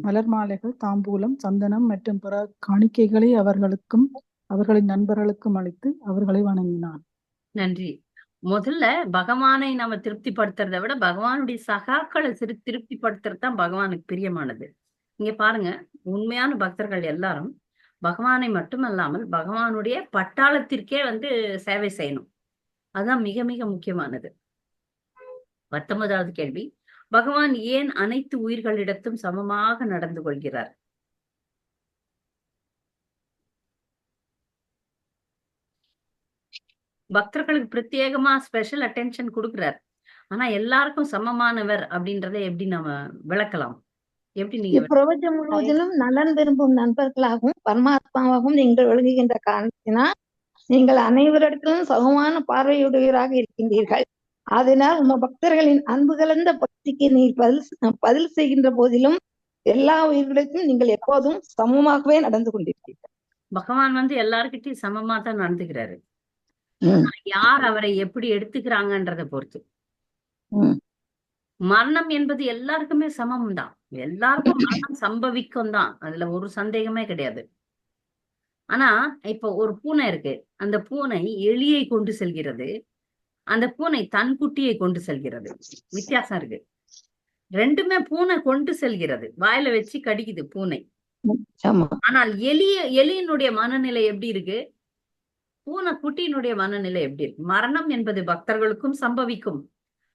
மலர் மாலைகள், தாம்பூலம், சந்தனம் மற்றும் பிற காணிக்கைகளை அவர்களுக்கும் அவர்களின் நண்பர்களுக்கும் அளித்து அவர்களை வணங்கினான். நன்றி. முதல்ல பகவானை நம்ம திருப்திப்படுத்துறதை விட பகவானுடைய சகாக்களை திருப்திப்படுத்துறது தான் பகவானுக்கு பிரியமானது. இங்க பாருங்க, உண்மையான பக்தர்கள் எல்லாரும் பகவானை மட்டுமல்லாமல் பகவானுடைய பட்டாளத்திற்கே சேவை செய்யணும். அதுதான் மிக மிக முக்கியமானது. 19வது கேள்வி. பகவான் ஏன் அனைத்து உயிர்களிடத்தும் சமமாக நடந்து கொள்கிறார்? பக்தர்களுக்கு பிரத்யேகமா ஸ்பெஷல் அட்டென்ஷன் கொடுக்கிறார். ஆனா எல்லாருக்கும் சமமானவர் அப்படின்றத எப்படி நம்ம விளக்கலாம்? எப்படி நீங்க பிரபஞ்சம் முழுவதிலும் நலன் விரும்பும் நண்பர்களாகவும் பரமாத்மாவாகவும் நீங்கள் விளங்குகின்ற காரணத்தினால் நீங்கள் அனைவரிடத்திலும் சமமான பார்வையுடையவராக இருக்கின்றீர்கள். அதனால் உங்க பக்தர்களின் அன்பு கலந்த பக்திக்கு நீர் பதில் செய்கின்ற போதிலும் எல்லா உயிர்களுக்கும் நீங்கள் எப்போதும் சமமாகவே நடந்து கொண்டிருக்கிறீர்கள். பகவான் எல்லார்கிட்டையும் சமமா தான் நடந்துக்கிறாரு. யார் அவரை எப்படி எடுத்துக்கிறாங்கன்றத பொறுத்து. மரணம் என்பது எல்லாருக்குமே சமம் தான். எல்லாருக்கும் மரணம் சம்பவிக்கும் தான், அதுல ஒரு சந்தேகமே கிடையாது. ஆனா இப்ப ஒரு பூனை இருக்கு. அந்த பூனை எலியை கொண்டு செல்கிறது, அந்த பூனை தன் குட்டியை கொண்டு செல்கிறது. வித்தியாசம் இருக்கு. ரெண்டுமே பூனை கொண்டு செல்கிறது, வாயில வச்சு கடிக்குது பூனை. ஆனால் எலியினுடைய மனநிலை எப்படி இருக்கு? பூனை குட்டியினுடைய மனநிலை எப்படி இருக்கு? மரணம் என்பது பக்தர்களுக்கும் சம்பவிக்கும்,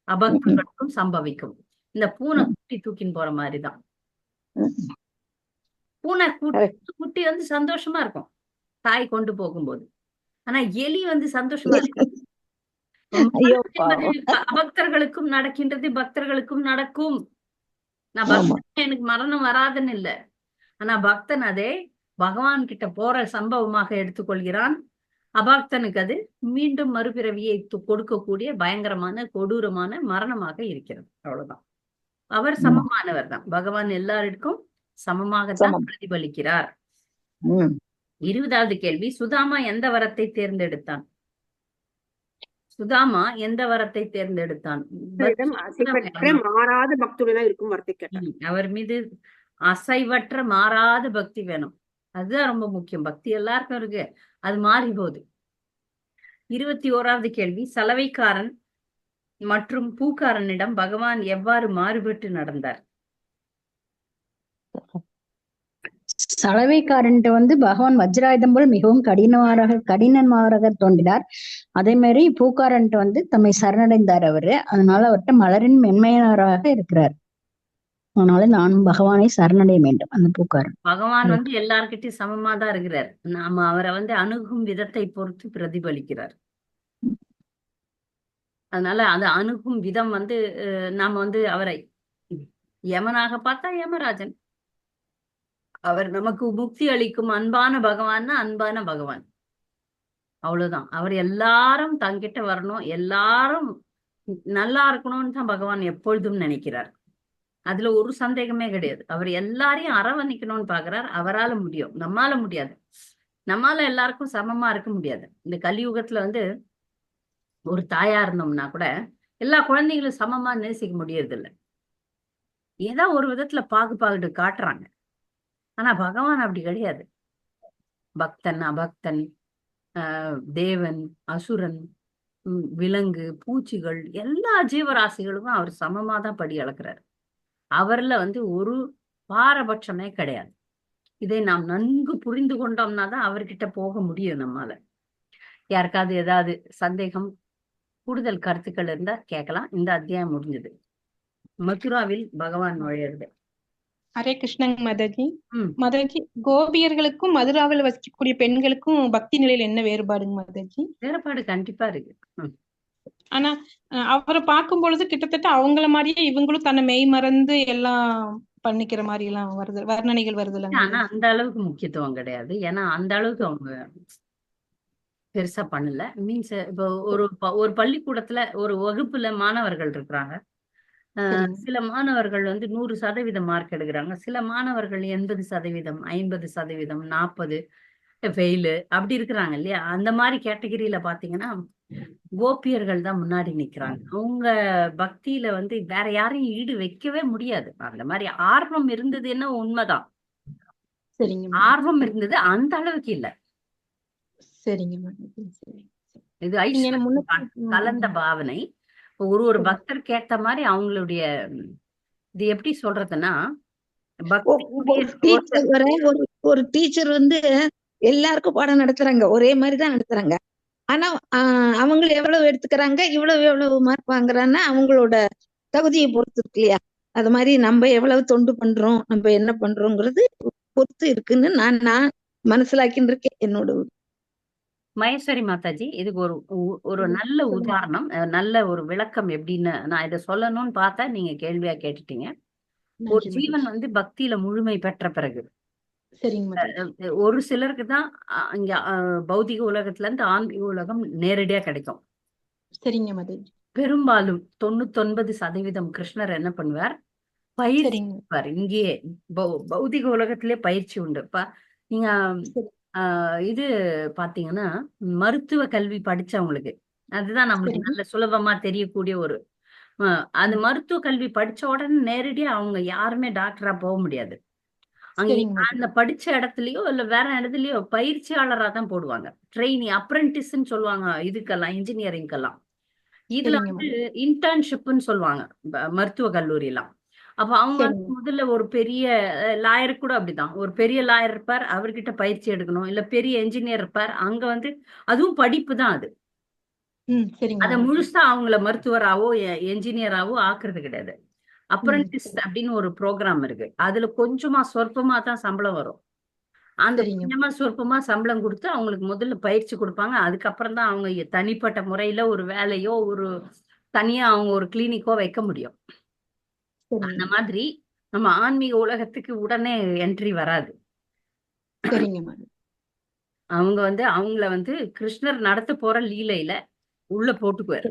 அபக்தர்களுக்கும் சம்பவிக்கும். இந்த பூனை குட்டி தூக்கின்னு போற மாதிரிதான். பூனை குட்டி சந்தோஷமா இருக்கும் தாய் கொண்டு போகும்போது. ஆனா எலி சந்தோஷமா இருக்கும். அபக்தர்களுக்கும் நடக்கின்றது, பக்தர்களுக்கும் நடக்கும். நான் பக்தன் எனக்கு மரணம் வராதுன்னு இல்லை. ஆனா பக்தன் அதே பகவான் கிட்ட போற சம்பவமாக எடுத்துக்கொள்கிறான். அபக்தனுக்கு அது மீண்டும் மறுபிறவியை கொடுக்கக்கூடிய பயங்கரமான கொடூரமான மரணமாக இருக்கிறது. அவ்வளவுதான். அவர் சமமானவர் தான். பகவான் எல்லாருக்கும் சமமாகத்தான் பிரதிபலிக்கிறார். 20வது கேள்வி. சுதாமா எந்த வரத்தை தேர்ந்தெடுத்தான்? சுதாமா எந்த வரத்தை தேர்ந்தெடுத்தான்? மாறாத பக்தியுடன் இருக்கும் வரத்தை கேட்டான். அவர் மீது அசைவற்ற மாறாத பக்தி வேணும். அதுதான் ரொம்ப முக்கியம். பக்தி எல்லாருக்கும் இருக்கு, அது மாறி போகுது. 21வது கேள்வி. சலவைக்காரன் மற்றும் பூக்காரனிடம் பகவான் எவ்வாறு மாறுபட்டு நடந்தார்? சலவைக்காரன்ட்டு பகவான் வஜ்ராயுதம் போல் மிகவும் கடினமாக தோன்றினார். அதே மாதிரி பூக்காரன்ட்டு தம்மை சரணடைந்தார் அவரு. அதனால அவர்கிட்ட மலரின் மென்மையானவராக இருக்கிறார். அதனால நானும் பகவானை சரணடைய வேண்டும். அந்த பூக்காரன் பகவான் எல்லார்கிட்டையும் சமமா தான் இருக்கிறார். நாம அவரை அணுகும் விதத்தை பொறுத்து பிரதிபலிக்கிறார். அதனால அது அணுகும் விதம் வந்து நாம வந்து அவரை யமனாக பார்த்தா யமராஜன், அவர் நமக்கு முக்தி அளிக்கும் அன்பான பகவான்னா அன்பான பகவான், அவ்வளவுதான். அவர் எல்லாரும் தங்கிட்ட வரணும், எல்லாரும் நல்லா இருக்கணும்னு தான் பகவான் எப்பொழுதும் நினைக்கிறார். அதுல ஒரு சந்தேகமே கிடையாது. அவர் எல்லாரையும் அரவணைக்கணும்னு பாக்குறார். அவரால முடியும், நம்மால முடியாது. நம்மால எல்லாருக்கும் சமமா இருக்க முடியாது. இந்த கலியுகத்துல வந்து ஒரு தாயா இருந்தோம்னா கூட எல்லா குழந்தைகளும் சமமா நேசிக்க முடியறது இல்லை. ஏதோ ஒரு விதத்துல பாகுபாடு காட்டுறாங்க. ஆனா பகவான் அப்படி கிடையாது. பக்தன், அபக்தன், தேவன், அசுரன், விலங்கு, பூச்சிகள், எல்லா ஜீவராசிகளுக்கும் அவர் சமமா தான் படி அளக்கிறார். அவர்ல வந்து ஒரு பாரபட்சமே கிடையாது. இதை நாம் நன்கு புரிந்து கொண்டோம்னா தான் அவர்கிட்ட போக முடியும் நம்மால. யாருக்காவது ஏதாவது சந்தேகம், கூடுதல் கருத்துக்கள் இருந்தா கேட்கலாம். இந்த அத்தியாயம் முடிஞ்சது. மதுராவில் பகவான் நுழையிறது. ஹரே கிருஷ்ணங்க மாதாஜி. மாதாஜி, கோபியர்களுக்கும் மதுராவில் வசிக்கக்கூடிய பெண்களுக்கும் பக்தி நிலையில என்ன வேறுபாடுங்க மாதாஜி? வேறுபாடு கண்டிப்பா இருக்கு. ஆனா அவரை பார்க்கும் பொழுது கிட்டத்தட்ட அவங்கள மாதிரியே இவங்களும் தன்னை மெய் மறந்து எல்லாம் பண்ணிக்கிற மாதிரி எல்லாம் வருது, வர்ணனைகள் வருது இல்லைங்க. ஆனா அந்த அளவுக்கு முக்கியத்துவம் கிடையாது. ஏன்னா அந்த அளவுக்கு அவங்க பெருசா பண்ணல. மீன்ஸ் இப்போ ஒரு பள்ளிக்கூடத்துல ஒரு வகுப்புல மாணவர்கள் இருக்கிறாங்க. சில மாணவர்கள் வந்து 100% மார்க் எடுக்கிறாங்க, சில மாணவர்கள் 80%, 50%, 40 ஃபெயிலு அப்படி இருக்கிறாங்க இல்லையா? அந்த மாதிரி கேட்டகரியில பாத்தீங்கன்னா கோபியர்கள் தான் முன்னாடி நிக்கிறாங்க. அவங்க பக்தியில வந்து வேற யாரையும் ஈடு வைக்கவே முடியாது. அந்த மாதிரி ஆர்வம் இருந்தது என்ன உண்மைதான். ஆர்வம் இருந்தது, அந்த அளவுக்கு இல்ல. சரிங்க. இது ஐஸ்வர்யம் கலந்த பாவனை. ஒரு பக்தருக்கு ஏத்த மாதிரி அவங்களுடைய இது எப்படி சொல்றதுன்னா, ஒரு டீச்சர் வந்து எல்லாருக்கும் பாடம் நடத்துறாங்க, ஒரே மாதிரிதான் நடத்துறாங்க. ஆனா அவங்க எவ்வளவு எடுத்துக்கிறாங்க, எவ்வளவு மார்க் வாங்குறாங்கன்னா அவங்களோட தகுதியை பொறுத்து இருக்கு இல்லையா? அது மாதிரி நம்ம எவ்வளவு தொண்டு பண்றோம், நம்ம என்ன பண்றோங்கிறது பொறுத்து இருக்குன்னு நான் மனசிலாக்கின்னு இருக்கேன் என்னோட. மகேஸ்வரி மாதாஜி, இதுக்கு ஒரு நல்ல உதாரணம், நல்ல ஒரு விளக்கம் எப்படின்னு நான் இதை சொல்லணும்னு பார்த்தா நீங்க கேள்வியா கேட்டுட்டீங்க. ஒரு ஜீவன் வந்து பக்தியில முழுமை பெற்ற பிறகு ஒரு சிலருக்கு தான் இங்க பௌதிக உலகத்துல இருந்து ஆன்மீக உலகம் நேரடியா கிடைக்கும். சரிங்க மாதாஜி. பெரும்பாலும் 99% கிருஷ்ணர் என்ன பண்ணுவார், பயிற்சி கொடுப்பார். இங்கேயே பௌதிக உலகத்திலே பயிற்சி உண்டு. நீங்க இது பாத்தீங்கன்னா மருத்துவ கல்வி படிச்சவங்களுக்கு அதுதான் நம்மளுக்கு நல்ல சுலபமா தெரியக்கூடிய ஒரு அந்த மருத்துவ கல்வி படிச்ச உடனே நேரடியா அவங்க யாருமே டாக்டரா போக முடியாது. அங்க அந்த படிச்ச இடத்துலயோ இல்ல வேற இடத்துலயோ பயிற்சியாளரா தான் போடுவாங்க. ட்ரெயினி, அப்ரெண்டிஸ்ன்னு சொல்லுவாங்க இதுக்கெல்லாம், இன்ஜினியரிங்கெல்லாம். இதுல வந்து இன்டர்ன்ஷிப்னு சொல்லுவாங்க மருத்துவ கல்லூரி எல்லாம். அப்ப அவங்க முதல்ல ஒரு பெரிய லாயர் கூட அப்படிதான், ஒரு பெரிய லாயர் இருப்பார், அவர்கிட்ட பயிற்சி எடுக்கணும். இல்ல பெரிய என்ஜினியர் இருப்பார், அங்க வந்து அதுவும் படிப்பு தான் அது. அத முழுசா அவங்கள மருத்துவராவோ என்ஜினியராவோ ஆக்குறது கிடையாது. அப்ரெண்டிஸ் அப்படின்னு ஒரு ப்ரோக்ராம் இருக்கு. அதுல கொஞ்சமா சொற்பமா தான் சம்பளம் வரும். அந்த கொஞ்சமா சொற்பமா சம்பளம் கொடுத்து அவங்களுக்கு முதல்ல பயிற்சி கொடுப்பாங்க. அதுக்கப்புறம் தான் அவங்க தனிப்பட்ட முறையில ஒரு வேலையோ ஒரு தனியா அவங்க ஒரு கிளினிக்கோ வைக்க முடியும். அந்த மாதிரி நம்ம ஆன்மீக உலகத்துக்கு உடனே என்ட்ரி வராது. அவங்க வந்து அவங்கள வந்து கிருஷ்ணர் நடத்த போற லீலையில உள்ள போட்டுக்குவாரு.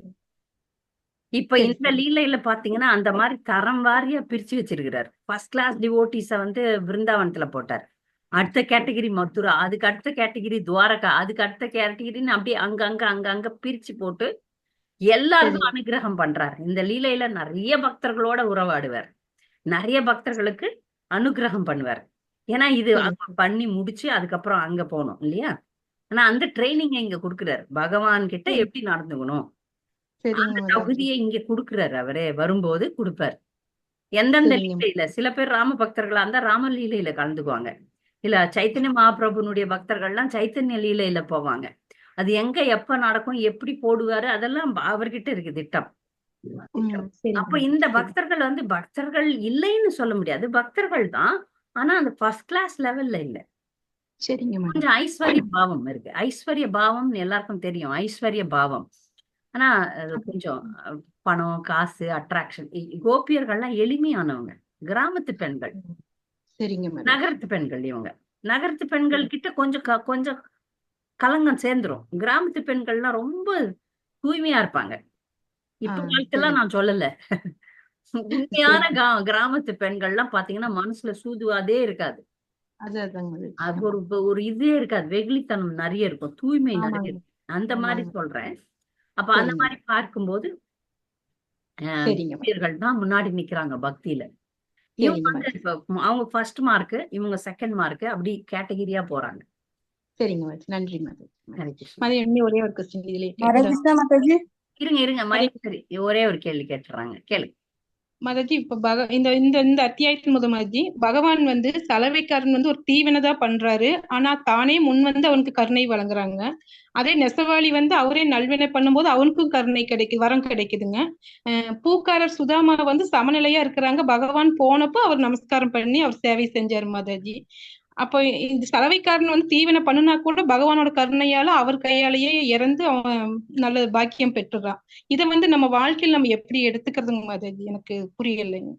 இப்ப இந்த லீலையில பாத்தீங்கன்னா அந்த மாதிரி தரம் வாரியா பிரிச்சு வச்சிருக்கிறார். ஃபர்ஸ்ட் கிளாஸ் டிவோட்டிஸ வந்து பிருந்தாவனத்துல போட்டார், அடுத்த கேட்டகிரி மதுரா, அதுக்கு அடுத்த கேட்டகிரி துவாரகா, அதுக்கு அடுத்த கேட்டகிரின்னு அப்படியே அங்க பிரிச்சு போட்டு எல்லாருக்கும் அனுகிரகம் பண்றாரு. இந்த லீலையில நிறைய பக்தர்களோட உறவாடுவார், நிறைய பக்தர்களுக்கு அனுகிரகம் பண்ணுவார். ஏன்னா இது பண்ணி முடிச்சு அதுக்கப்புறம் அங்க போகணும் இல்லையா? ஆனா அந்த ட்ரைனிங் இங்க கொடுக்குறாரு. பகவான் கிட்ட எப்படி நடந்துக்கணும் அந்த தகுதியை இங்க கொடுக்குறாரு. அவரே வரும்போது கொடுப்பார். எந்தெந்த லீலையில, சில பேர் ராம பக்தர்களா இருந்தா ராம லீலையில கலந்துக்குவாங்க, இல்ல சைத்தன்ய மகாபிரபுனுடைய பக்தர்கள்லாம் சைத்தன்ய லீலையில போவாங்க. அது எங்க எப்ப நடக்கும், எப்படி போடுவாரு, அதெல்லாம் அவர்கிட்ட இருக்கு திட்டம். அப்ப இந்த பக்தர்கள் வந்து பக்தர்கள் இல்லைன்னு சொல்ல முடியாது, பக்தர்கள் தான். ஆனா அந்த ஃபர்ஸ்ட் கிளாஸ் லெவல்ல இல்ல. கொஞ்சம் ஐஸ்வர்ய பாவம் இருக்கு. ஐஸ்வர்ய பாவம் எல்லாருக்கும் தெரியும். ஐஸ்வர்ய பாவம் ஆனா அது கொஞ்சம் பணம், காசு, அட்ராக்ஷன். கோபியர்கள்லாம் எளிமையானவங்க, கிராமத்து பெண்கள், சரிங்க மேடம். நகரத்து பெண்கள். இவங்க நகரத்து பெண்கள் கிட்ட கொஞ்சம் கலங்கம் சேர்ந்துரும். கிராமத்து பெண்கள்லாம் ரொம்ப தூய்மையா இருப்பாங்க. இப்ப காலத்தெல்லாம் நான் சொல்லல. உண்மையான கிராமத்து பெண்கள்லாம் பாத்தீங்கன்னா மனசுல சூதுவாதே இருக்காது. அது ஒரு இதே இருக்காது. வெகுளித்தனம் நிறைய இருக்கும், தூய்மை நிறைய இருக்கும். அந்த மாதிரி சொல்றேன். அப்ப அந்த மாதிரி பார்க்கும்போது தான் முன்னாடி நிக்கிறாங்க பக்தியில. இவங்க வந்து அவங்க ஃபர்ஸ்ட் மார்க், இவங்க செகண்ட் மார்க், அப்படி கேட்டகிரியா போறாங்க. சரிங்க மேடம், நன்றி மேடம். ஒரே ஒரு கொஸ்டின் இருங்க மகேஸ்வரி, ஒரே ஒரு கேள்வி கேட்டுறாங்க, கேளு மாதாஜி. இப்ப இந்த இந்த இந்த அத்தியாயத்தின் முதல் மாதாஜி, பகவான் வந்து சலவைக்காரன் வந்து ஒரு தீவினதா பண்றாரு, ஆனா தானே முன் வந்து அவனுக்கு கருணை வழங்குறாங்க. அதே நெசவாளி வந்து அவரே நல்வினை பண்ணும்போது அவனுக்கும் கருணை வரம் கிடைக்குதுங்க. பூக்காரர் சுதாமா வந்து சமநிலையா இருக்கிறாங்க. பகவான் போனப்போ அவர் நமஸ்காரம் பண்ணி அவர் சேவை செஞ்சாரு மாதாஜி. அப்போ இந்த சலவைக்காரன் வந்து தீவினை பண்ணுனா கூட பகவானோட கருணையால அவர் கையாலேயே இறந்து அவன் நல்ல பாக்கியம் பெற்றுறான். இதை வந்து நம்ம வாழ்க்கையில் நம்ம எப்படி எடுத்துக்கிறதுங்க மாதாஜி? எனக்கு புரியலைங்க.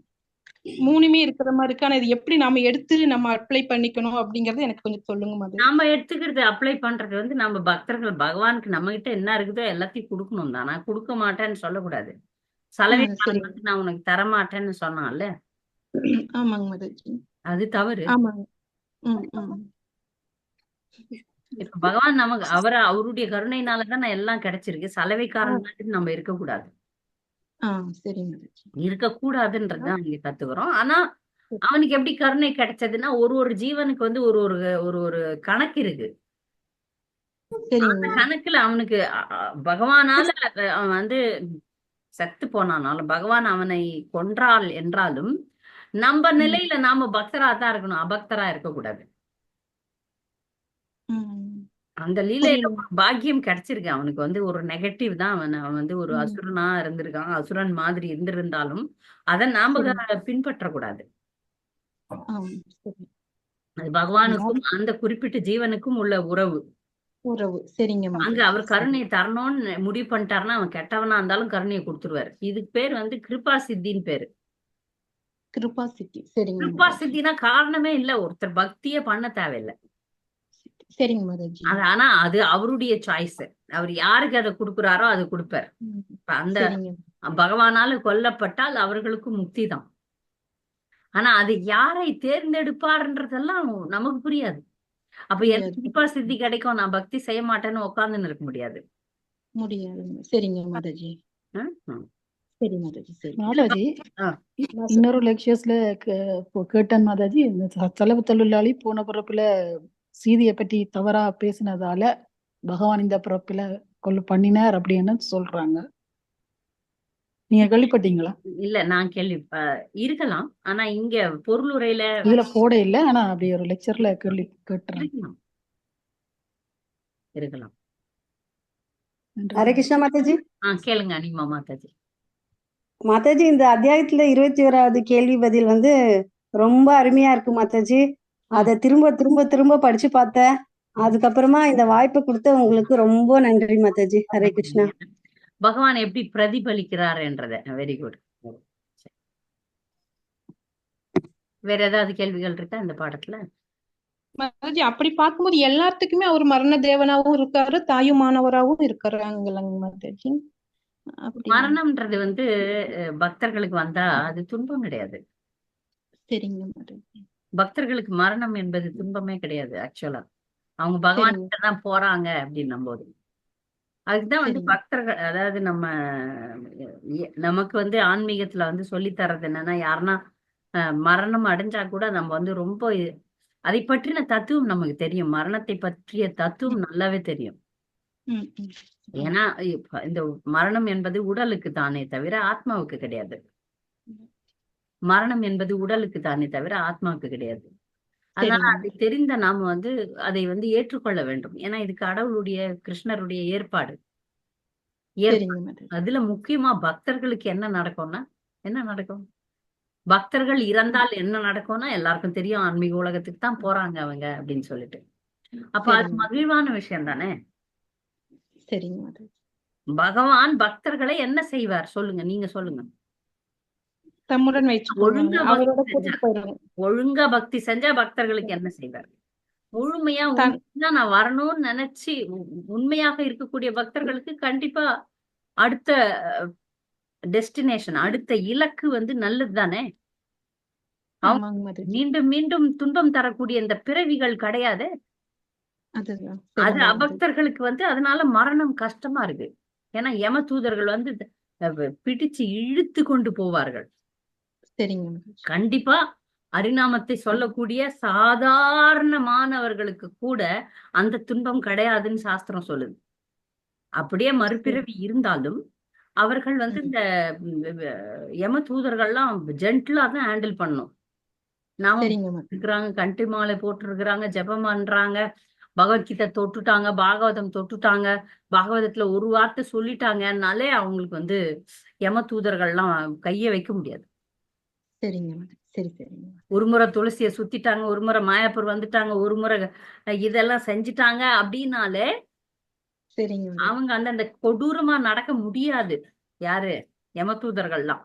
மூணுமே இருக்கிற மாதிரி இருக்கு, ஆனா இது எப்படி நாம எடுத்து நம்ம அப்ளை பண்ணிக்கணும் அப்படிங்கறது எனக்கு கொஞ்சம் சொல்லுங்க மாதாஜி. நாம எடுத்துக்கிறது அப்ளை பண்றது வந்து நம்ம பக்தர்கள் பகவானுக்கு நம்ம கிட்ட என்ன இருக்குதோ எல்லாத்தையும் கொடுக்கணும் தான். நான் கொடுக்க மாட்டேன்னு சொல்லக்கூடாது. சலவைக்காரன் வந்து நான் உனக்கு தரமாட்டேன்னு சொன்னான்ல, ஆமாங்க மாதாஜி, அது தவறு. ஆமாங்க. இப்ப பகவான் நமக்கு அவருடைய கருணையினாலதான் எல்லாம் கிடைச்சிருக்கு. சலவைக்காரன் மாதிரி நம்ம இருக்கக்கூடாது. இருக்கக்கூடாதுன்றதுதான் இங்க கத்துக்கிறோம். ஆனா அவனுக்கு எப்படி கருணை கிடைச்சதுன்னா ஒரு ஜீவனுக்கு வந்து ஒரு கணக்கு இருக்கு. அந்த கணக்குல அவனுக்கு பகவானால அவன் வந்து செத்து போனானாலும், பகவான் அவனை கொன்றால் என்றாலும் நம்ம நிலையில நாம பக்தரா தான் இருக்கணும், அபக்தரா இருக்கக்கூடாது. அந்த லீலையில ஒரு பாக்கியம் கிடைச்சிருக்கு அவனுக்கு. வந்து ஒரு நெகட்டிவ் தான், அவன் வந்து ஒரு அசுரனா இருந்திருக்கான். அசுரன் மாதிரி இருந்திருந்தாலும் அதை நாம பின்பற்றக்கூடாது. அது பகவானுக்கும் அந்த குறிப்பிட்ட ஜீவனுக்கும் உள்ள உறவு. அங்க அவர் கருணை தரணும்னு முடிவு பண்ணிட்டாருன்னா அவன் கெட்டவனா இருந்தாலும் கருணையை கொடுத்துருவாரு. இதுக்கு பேர் வந்து கிருபா சித்தின்னு பேரு. கிருபா சித்தினா காரணமே இல்ல, ஒருத்தர் பக்தியே பண்ண தேவையில்லை. ஆனா அது அவருடைய சாய்ஸ். அவர் யாருக்கு அதை கொடுக்குறாரோ அது கொடுப்பார். அந்த பகவானால கொல்லப்பட்டால் அவர்களுக்கு முக்தி தான். ஆனா அது யாரை தேர்ந்தெடுப்பார்ன்றதெல்லாம் நமக்கு புரியாது. அப்ப எனக்கு கிருபா சித்தி கிடைக்கும், நான் பக்தி செய்ய மாட்டேன்னு உட்கார்ந்துன்னு இருக்க முடியாது. மாதாஜி, இன்னொரு லெக்சர்ஸ்ல கேட்டேன் மாதாஜி, இந்த செலவு தொழிலாளி போன பிறப்புல சீதையை பற்றி தவறா பேசினதால பகவான் இந்த பிறப்புல பண்ணினார் அப்படின்னு சொல்றாங்க. நீங்க கேள்விப்பட்டீங்களா? இல்ல, நான் இருக்கலாம். ஆனா இங்க பொருளுரையில இதுல போட இல்ல, ஆனா அப்படி ஒரு லெக்சர்ல கேள்வி கேட்டுறேன். இருக்கலாம். ஹரே கிருஷ்ணா மாதாஜி. கேளுங்க அனிமா மாதாஜி. மாதாஜி, இந்த அத்தியாயத்துல 21வது கேள்வி பதில் வந்து ரொம்ப அருமையா இருக்கு மாதாஜி. அதை திரும்ப திரும்ப திரும்ப படிச்சு பார்த்தேன். அதுக்கப்புறமா இந்த வாய்ப்பு கொடுத்த உங்களுக்கு ரொம்ப நன்றி மாதாஜி. ஹரே கிருஷ்ணா. பகவான் எப்படி பிரதிபலிக்கிறார் என்றத. Very good. வேற ஏதாவது கேள்விகள் இருக்கா இந்த பாடத்துல? மாதாஜி, அப்படி பார்க்கும்போது எல்லாத்துக்குமே அவர் மரண தேவனாவும் இருக்காரு, தாயுமானவராகவும் இருக்கிறாங்களாங்க மாதாஜி. மரணம்ன்றது வந்து பக்தர்களுக்கு வந்தா அது துன்பம் கிடையாது. பக்தர்களுக்கு மரணம் என்பது துன்பமே கிடையாது. ஆக்சுவலா அவங்க பகவான் கிட்ட தான் போறாங்க அப்படின்னும் போது அதுக்குதான் வந்து பக்தர்கள், அதாவது நமக்கு வந்து ஆன்மீகத்துல வந்து சொல்லி தர்றது என்னன்னா, யாருன்னா மரணம் அடைஞ்சா கூட நம்ம வந்து ரொம்ப அதை பற்றின தத்துவம் நமக்கு தெரியும். மரணத்தை பற்றிய தத்துவம் நல்லாவே தெரியும். ஏன்னா இந்த மரணம் என்பது உடலுக்கு தானே தவிர ஆத்மாவுக்கு கிடையாது. மரணம் என்பது உடலுக்கு தானே தவிர ஆத்மாவுக்கு கிடையாது. அதனால அதை தெரிந்த நாம வந்து அதை வந்து ஏற்றுக்கொள்ள வேண்டும். ஏன்னா இது கடவுளுடைய, கிருஷ்ணருடைய ஏற்பாடு. அதுல முக்கியமா பக்தர்களுக்கு என்ன நடக்கும், பக்தர்கள் இறந்தால் என்ன நடக்கும்னா எல்லாருக்கும் தெரியும். ஆன்மீக உலகத்துக்கு தான் போறாங்க அவங்க அப்படின்னு சொல்லிட்டு. அப்ப அது மகிழ்வான விஷயம் தானே. பகவான் பக்தர்களை என்ன செய்வார் சொல்லுங்க, நீங்க சொல்லுங்க. தம்முடன் வைத்துக் ஒழுங்கா கொள்வாங்க. அவரோட பக்தி செஞ்சா கூட்டிட்டு போயிடுவாங்க. ஒழுங்கா பக்தி செஞ்சா பக்தர்களுக்கு என்ன செய்வார்? முழுமையா உண்மையா நான் வரணும்னு நினைச்சு உண்மையாக இருக்கக்கூடிய பக்தர்களுக்கு கண்டிப்பா அடுத்த டெஸ்டினேஷன், அடுத்த இலக்கு வந்து நல்லது தானே. ஆமாங்க மாதாஜி. மீண்டும் மீண்டும் துன்பம் தரக்கூடிய இந்த பிறவிகள் கிடையாது. அதுதான். அது சரிங்க மாதாஜி. அபக்தர்களுக்கு வந்து அதனால மரணம் கஷ்டமா இருக்கு. ஏன்னா யம தூதர்கள் வந்து பிடிச்சு இழுத்து கொண்டு போவார்கள். சரிங்க மாதாஜி. கண்டிப்பா அரிநாமத்தை சொல்லக்கூடிய சாதாரணமானவர்களுக்கு கூட அந்த துன்பம் கிடையாதுன்னு சாஸ்திரம் சொல்லுது. அப்படியே மறுபிறவி இருந்தாலும் அவர்கள் வந்து இந்த யம தூதர்கள்லாம் ஜென்டிலா தான் ஹேண்டில் பண்ணும். நாம சரிங்க மாதாஜி. இருக்கிறாங்க, கண்டி மாலை போட்டிருக்கிறாங்க, ஜெபம் பண்றாங்க, பகவத்கீதை தொட்டுட்டாங்க, பாகவதம் தொட்டுட்டாங்க, பாகவதத்துல ஒரு வார்த்தை சொல்லிட்டாங்கன்னாலே அவங்களுக்கு வந்து யம தூதர்கள்லாம் கைய வைக்க முடியாது. சரிங்க மாதாஜி. சரி சரிங்க. ஒரு முறை துளசியை சுத்திட்டாங்க, ஒரு முறை மாயாப்பூர் வந்துட்டாங்க, ஒரு முறை இதெல்லாம் செஞ்சுட்டாங்க அப்படின்னாலே சரிங்க மாதாஜி. அவங்க அந்த கொடூரமா நடக்க முடியாது. யாரு? யம தூதர்கள்லாம்.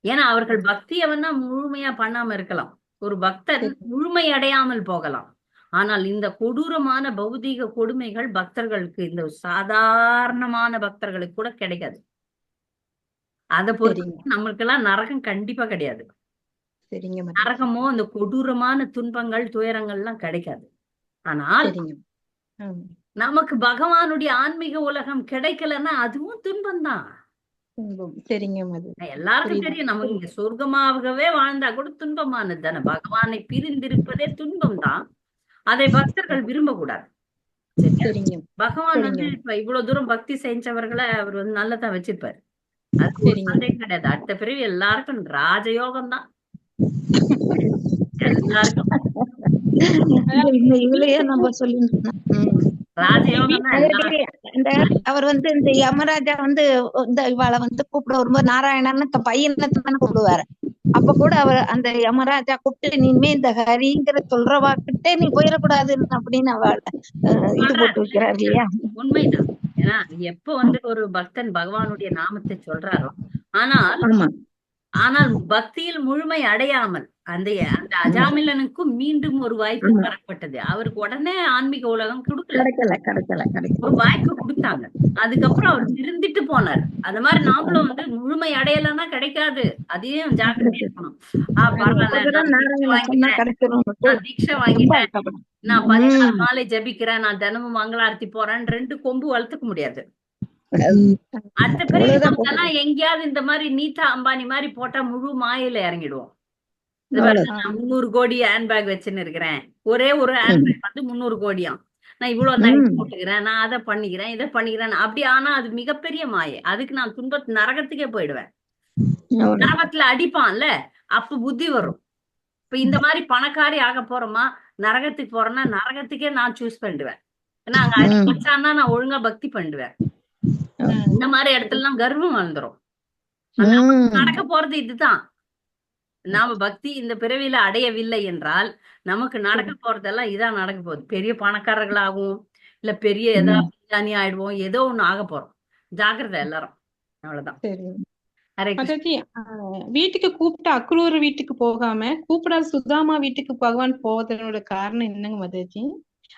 ஏன்னா அவர்கள் பக்தியை வேணா முழுமையா பண்ணாம இருக்கலாம், ஒரு பக்தன் முழுமை அடையாமல் போகலாம். ஆனால் இந்த கொடூரமான பௌதீக கொடுமைகள் பக்தர்களுக்கு, இந்த சாதாரணமான பக்தர்களுக்கு கூட கிடைக்காது. அதை பொறுத்து நம்மளுக்கெல்லாம் நரகம் கண்டிப்பா கிடையாது. சரிங்க மாதாஜி. நரகமோ அந்த கொடூரமான துன்பங்கள் துயரங்கள்லாம் கிடைக்காது. ஆனால் சரிங்க. நமக்கு பகவானுடைய ஆன்மீக உலகம் கிடைக்கலன்னா அதுவும் துன்பம் தான். சரிங்க மாதாஜி. எல்லாருக்கும் தெரியும், நம்ம இங்க சொர்க்கமாகவே வாழ்ந்தா கூட துன்பமானது தானே. பகவானை பிரிந்திருப்பதே துன்பம் தான். அதை பக்தர்கள் விரும்ப கூடாது. சரிங்க. பகவான் வந்து இப்ப இவ்வளவு தூரம் பக்தி செஞ்சவர்களை அவர் வந்து நல்லதான் வச்சிருப்பாரு. அது ஒரு சந்தேகம் கிடையாது. அடுத்த பிறகு எல்லாருக்கும் ராஜயோகம் தான். எல்லாருக்கும் இதுலயே நம்ம சொல்லி ராஜயோகம் தான். அவர் வந்து இந்த யமராஜா வந்து இந்த இவாளை வந்து கூப்பிட வரும்போது நாராயணன்னு பையனை தானே கூப்பிடுவாரு. அப்ப கூட அவர் அந்த யமராஜா கூப்பிட்டு நீமே இந்த ஹரிங்கிற சொல்றவாக்கிட்டே நீ போயிடக்கூடாதுன்னு அப்படின்னு அவளை இது போட்டு வைக்கிறார் இல்லையா? உண்மைதான். ஏன்னா எப்ப வந்து ஒரு பக்தன் பகவானுடைய நாமத்தை சொல்றாரோ, ஆனால் பக்தியில் முழுமை அடையாமல் அந்த அஜாமிலனுக்கும் மீண்டும் ஒரு வாய்ப்பு தரப்பட்டது. அவருக்கு உடனே ஆன்மீக உலகம் கொடுக்கல, ஒரு வாய்ப்பு கொடுத்தாங்க. அதுக்கப்புறம் அவர் திருந்திட்டு போனார். அது மாதிரி நாமளும் வந்து முழுமை அடையலைன்னா கிடைக்காது. அதையும் ஜாக்கிரதை இருக்கணும். பரவாயில்ல, நான் தீட்சை வாங்கிட்டேன், நான் 14 மாலை ஜபிக்கிறேன், நான் தினமும் மங்களாரத்தி போறேன், 2 கொம்பு வளர்த்துக்க முடியாது. அடுத்த பிறகு நமக்கெல்லாம் எங்கேயாவது இந்த மாதிரி நீதா அம்பானி மாதிரி போட்டா முழு மாயில இறங்கிடுவோம். 300 கோடி ஹேண்ட்பேக் வச்சுன்னு இருக்கிறேன், ஒரே ஒரு ஹேண்ட்பேக் வந்து 300 கோடியாம், நான் இவ்வளவு நைட் போட்டுக்கிறேன், நான் அதை பண்ணிக்கிறேன், இதை பண்ணிக்கிறேன். அப்படி ஆனா அது மிகப்பெரிய மாயை. அதுக்கு நான் நரகத்துக்கே போயிடுவேன். நரகத்துல அடிப்பான்ல, அப்ப புத்தி வரும். இப்ப இந்த மாதிரி பணக்காரி ஆக போறோமா, நரகத்துக்கு போறோம்னா நரகத்துக்கே நான் சூஸ் பண்ணிடுவேன். ஏன்னா அங்க அடி வச்சான்னா நான் ஒழுங்கா பக்தி பண்ணிடுவேன். இந்த மாதிரி இடத்துல எல்லாம் கர்வம் வந்துரும். நடக்க போறது இதுதான். நாம பக்தி இந்த பிறவியில அடையவில்லை என்றால் நமக்கு நடக்க போறதெல்லாம் இதான் நடக்க போகுது. பெரிய பணக்காரர்களாகவும் இல்ல பெரிய ஏதாவது விஞ்ஞானி ஆயிடுவோம், ஏதோ ஒண்ணு ஆக போறோம். ஜாக்கிரதை எல்லாரும். அவ்வளவுதான். மாதாஜி, வீட்டுக்கு கூப்பிட்டு அக்ரூர் வீட்டுக்கு போகாம கூப்பிடாத சுதாமா வீட்டுக்கு பகவான் போவதனோட காரணம் என்னங்க மாதாஜி?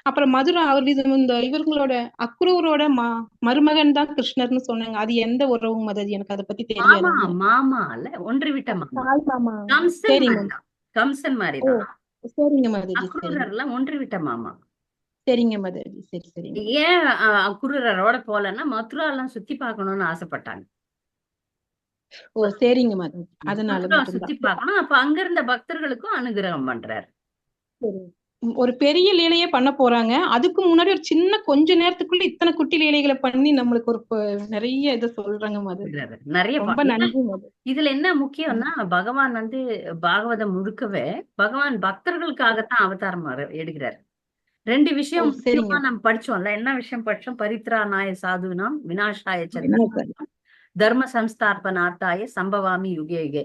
அப்புறம் மதுரா அவர் இந்த இவர்களோட அக்ரூரோட மருமகன் தான் கிருஷ்ணர்னு சொன்னாங்க. அது எந்த உறவு மாதாஜி? எனக்கு அதை பத்தி தெரியாது. மாமா இல்ல, ஒன்று விட்ட மாமா. கம்சன் மாதிரிதான். சரிங்க மாதாஜி. அக்ரூரர்லாம் ஒன்று விட்ட மாமா. சரிங்க மாதாஜி. சரி சரி. ஏன் அக்ரூரரோட போலன்னா மதுரா எல்லாம் சுத்தி பார்க்கணும்னு ஆசைப்பட்டாங்க. ஓ சரிங்க மாதாஜி. அதனால சுத்தி பார்க்கணும். அப்ப அங்க இருந்த பக்தர்களுக்கும் அனுகிரகம் பண்றாரு. ஒரு பெரிய லீலையே பண்ண போறாங்க. அதுக்கு முன்னாடி ஒரு சின்ன கொஞ்ச நேரத்துக்குள்ள இத்தனை குட்டி லீலைகளை பண்ணி நம்மளுக்கு ஒரு நிறைய இதை சொல்றாங்க மாதாஜி. நிறைய ரொம்ப நன்றி மாதாஜி. இதுல என்ன முக்கியம்னா, பகவான் வந்து பாகவதம் முழுக்கவே பகவான் பக்தர்களுக்காகத்தான் அவதாரம் எடுக்கிறார். 2 விஷயம் முக்கியமா நம்ம படிச்சோம்ல. என்ன விஷயம் படிச்சோம்? பரித்ராணாய சாதுனாம் விநாசாய சதுர்புஜம் தர்ம சம்ஸ்தாபனார்த்தாய சம்பவாமி யுகே யுகே.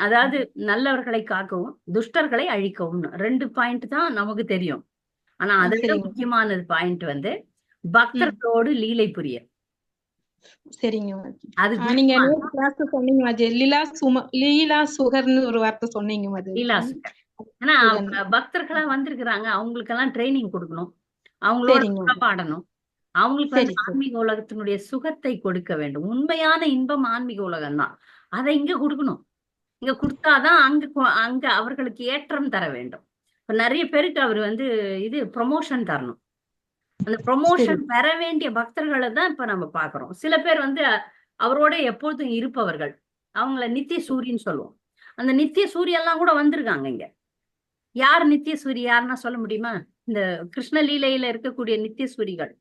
அதாவது நல்லவர்களை காக்கவும் துஷ்டர்களை அழிக்கவும் 2 பாயிண்ட் தான் நமக்கு தெரியும். ஆனா அதை விட முக்கியமானது பாயிண்ட் வந்து பக்தர்களோடு லீலை புரிய. சரிங்க மாதாஜி. அது நீங்க துஷ்மா கிளாஸ் சொன்னீங்க மாதாஜி, லீலா சுகர்னு ஒரு வார்த்தை சொன்னீங்க மாதாஜி. லீலாசுக்கர். ஏன்னா பக்தர்களா வந்திருக்கிறாங்க, அவங்களுக்கெல்லாம் ட்ரைனிங் கொடுக்கணும், அவங்களோட சரிங்க உறவாடணும், அவங்களுக்கு சரி வந்து சரி ஆன்மீக உலகத்தினுடைய சுகத்தை கொடுக்க வேண்டும். உண்மையான இன்பம் ஆன்மீக உலகம் தான். அதை இங்க கொடுக்கணும். இங்க கொடுத்தாதான் அங்க அவர்களுக்கு ஏற்றம் தர வேண்டும். இப்ப நிறைய பேருக்கு அவர் வந்து இது ப்ரொமோஷன் தரணும். அந்த சரி ப்ரொமோஷன் பெற வேண்டிய பக்தர்களை தான் இப்ப நம்ம பாக்குறோம். சில பேர் வந்து அவரோட எப்பொழுதும் இருப்பவர்கள், அவங்கள நித்திய சூரியன்னு சொல்லுவோம். அந்த நித்திய சூரியெல்லாம் கூட வந்திருக்காங்க இங்க. யார் நித்திய சூரி, யாருன்னா சொல்ல முடியுமா? இந்த கிருஷ்ண லீலையில இருக்கக்கூடிய நித்திய சூரிகள்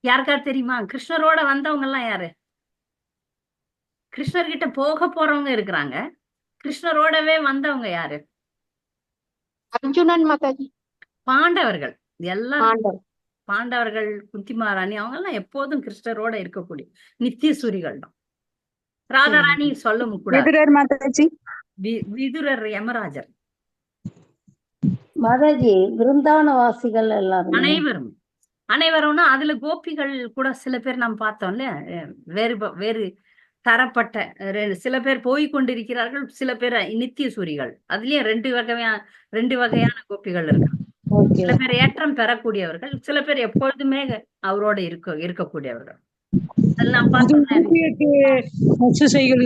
யாருக்காரு தெரியுமா? கிருஷ்ணரோட வந்தவங்க எல்லாம் யாரு? கிருஷ்ணர்கிட்ட போக போறவங்க இருக்கிறாங்க, கிருஷ்ணரோடவே வந்தவங்க யாரு? அர்ஜுனன் மாதாஜி. பாண்டவர்கள். எல்லாரும் ஆண்டவர். பாண்டவர்கள், குந்தி மகாராணி, அவங்க எல்லாம் எப்போதும் கிருஷ்ணரோட இருக்கக்கூடிய நித்திய சூரிகள் தான். ராதாராணி சொல்ல கூடாது. விதுரர் மாதாஜி. விதுரர் யமராஜர். மாதாஜி பிருந்தாவனவாசிகள் எல்லாரும் அனைவரும்னா அதுல கோபிகள் கூட சில பேர் நாம் பார்த்தோம்ல, வேறு தரப்பட்ட சில பேர் போய் கொண்டிருக்கிறார்கள், சில பேர் நித்திய சூரிகள். அதுலயும் ரெண்டு வகையான கோபிகள் இருக்காங்க. சில பேர் ஏற்றம் பெறக்கூடியவர்கள், சில பேர் எப்பொழுதுமே அவரோட இருக்கக்கூடியவர்கள். அதெல்லாம்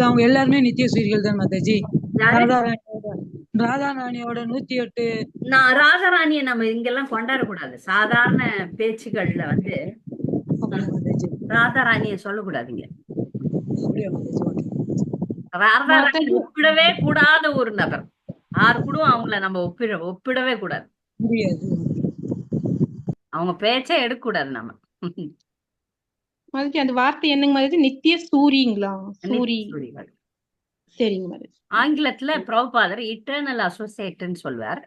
அவங்க எல்லாருமே நித்திய சூரிகள் தான் மாதாஜி. ராதாராணியோட 108. ராதாராணிய நம்ம இங்கெல்லாம் கொண்டாடக்கூடாது. சாதாரண பேச்சுகள்ல வந்து ராதாராணிய சொல்லக்கூடாதுங்க. ராதாராணி ஒப்பிடவே கூடாத ஒரு நபர். யாரு கூட அவங்கள நம்ம ஒப்பிடவே கூடாது. அவங்க பேச்சே எடுக்க கூடாது நம்ம. அந்த வார்த்தை என்னங்க மாதிரி? நித்திய சூரிங்களா? சூரிகள். சரிங்க மாதிரி. ஆங்கிலத்துல பிரபுபாதர் இட்டர்னல் அசோசியேட்னு சொல்வார்.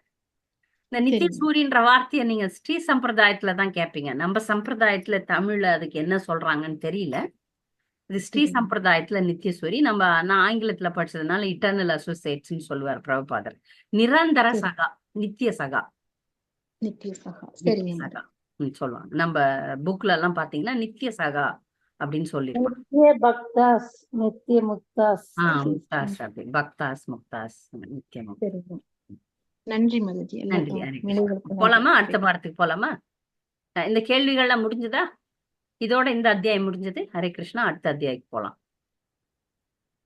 இந்த நித்திய சூரியன்ற வார்த்தையை நீங்க ஸ்ரீ சம்பிரதாயத்துல தான் கேட்பீங்க. நம்ம சம்பிரதாயத்துல தமிழ்ல அதுக்கு என்ன சொல்றாங்கன்னு தெரியல. இது ஸ்ரீ சம்பிரதாயத்துல நித்திய சூரி. நான் ஆங்கிலத்துல படிச்சதுனால இட்டர்னல் அசோசியேட்ஸ்ன்னு சொல்லுவார் பிரபுபாதர். நிரந்தர சகா, நித்திய சகா, நித்திய சகா. சரிங்க சகா சொல்லுவாங்க. நம்ம புக்ல எல்லாம் பாத்தீங்கன்னா நித்திய சகா அப்படின்னு சொல்லிருப்பாங்க. நித்திய பக்தாஸ், நித்திய முக்தாஸ். முக்தாஸ் அப்படி, பக்தாஸ் முக்தாஸ் நித்திய முக்தாஸ். நன்றி மாதாஜி. நன்றி. போலாமா? அடுத்த பாடத்துக்கு போலாமா? இந்த கேள்விகள்லாம் முடிஞ்சதா? இதோட இந்த அத்தியாயம் முடிஞ்சது. ஹரே கிருஷ்ணா. அடுத்த அத்தியாயத்துக்கு போலாம்.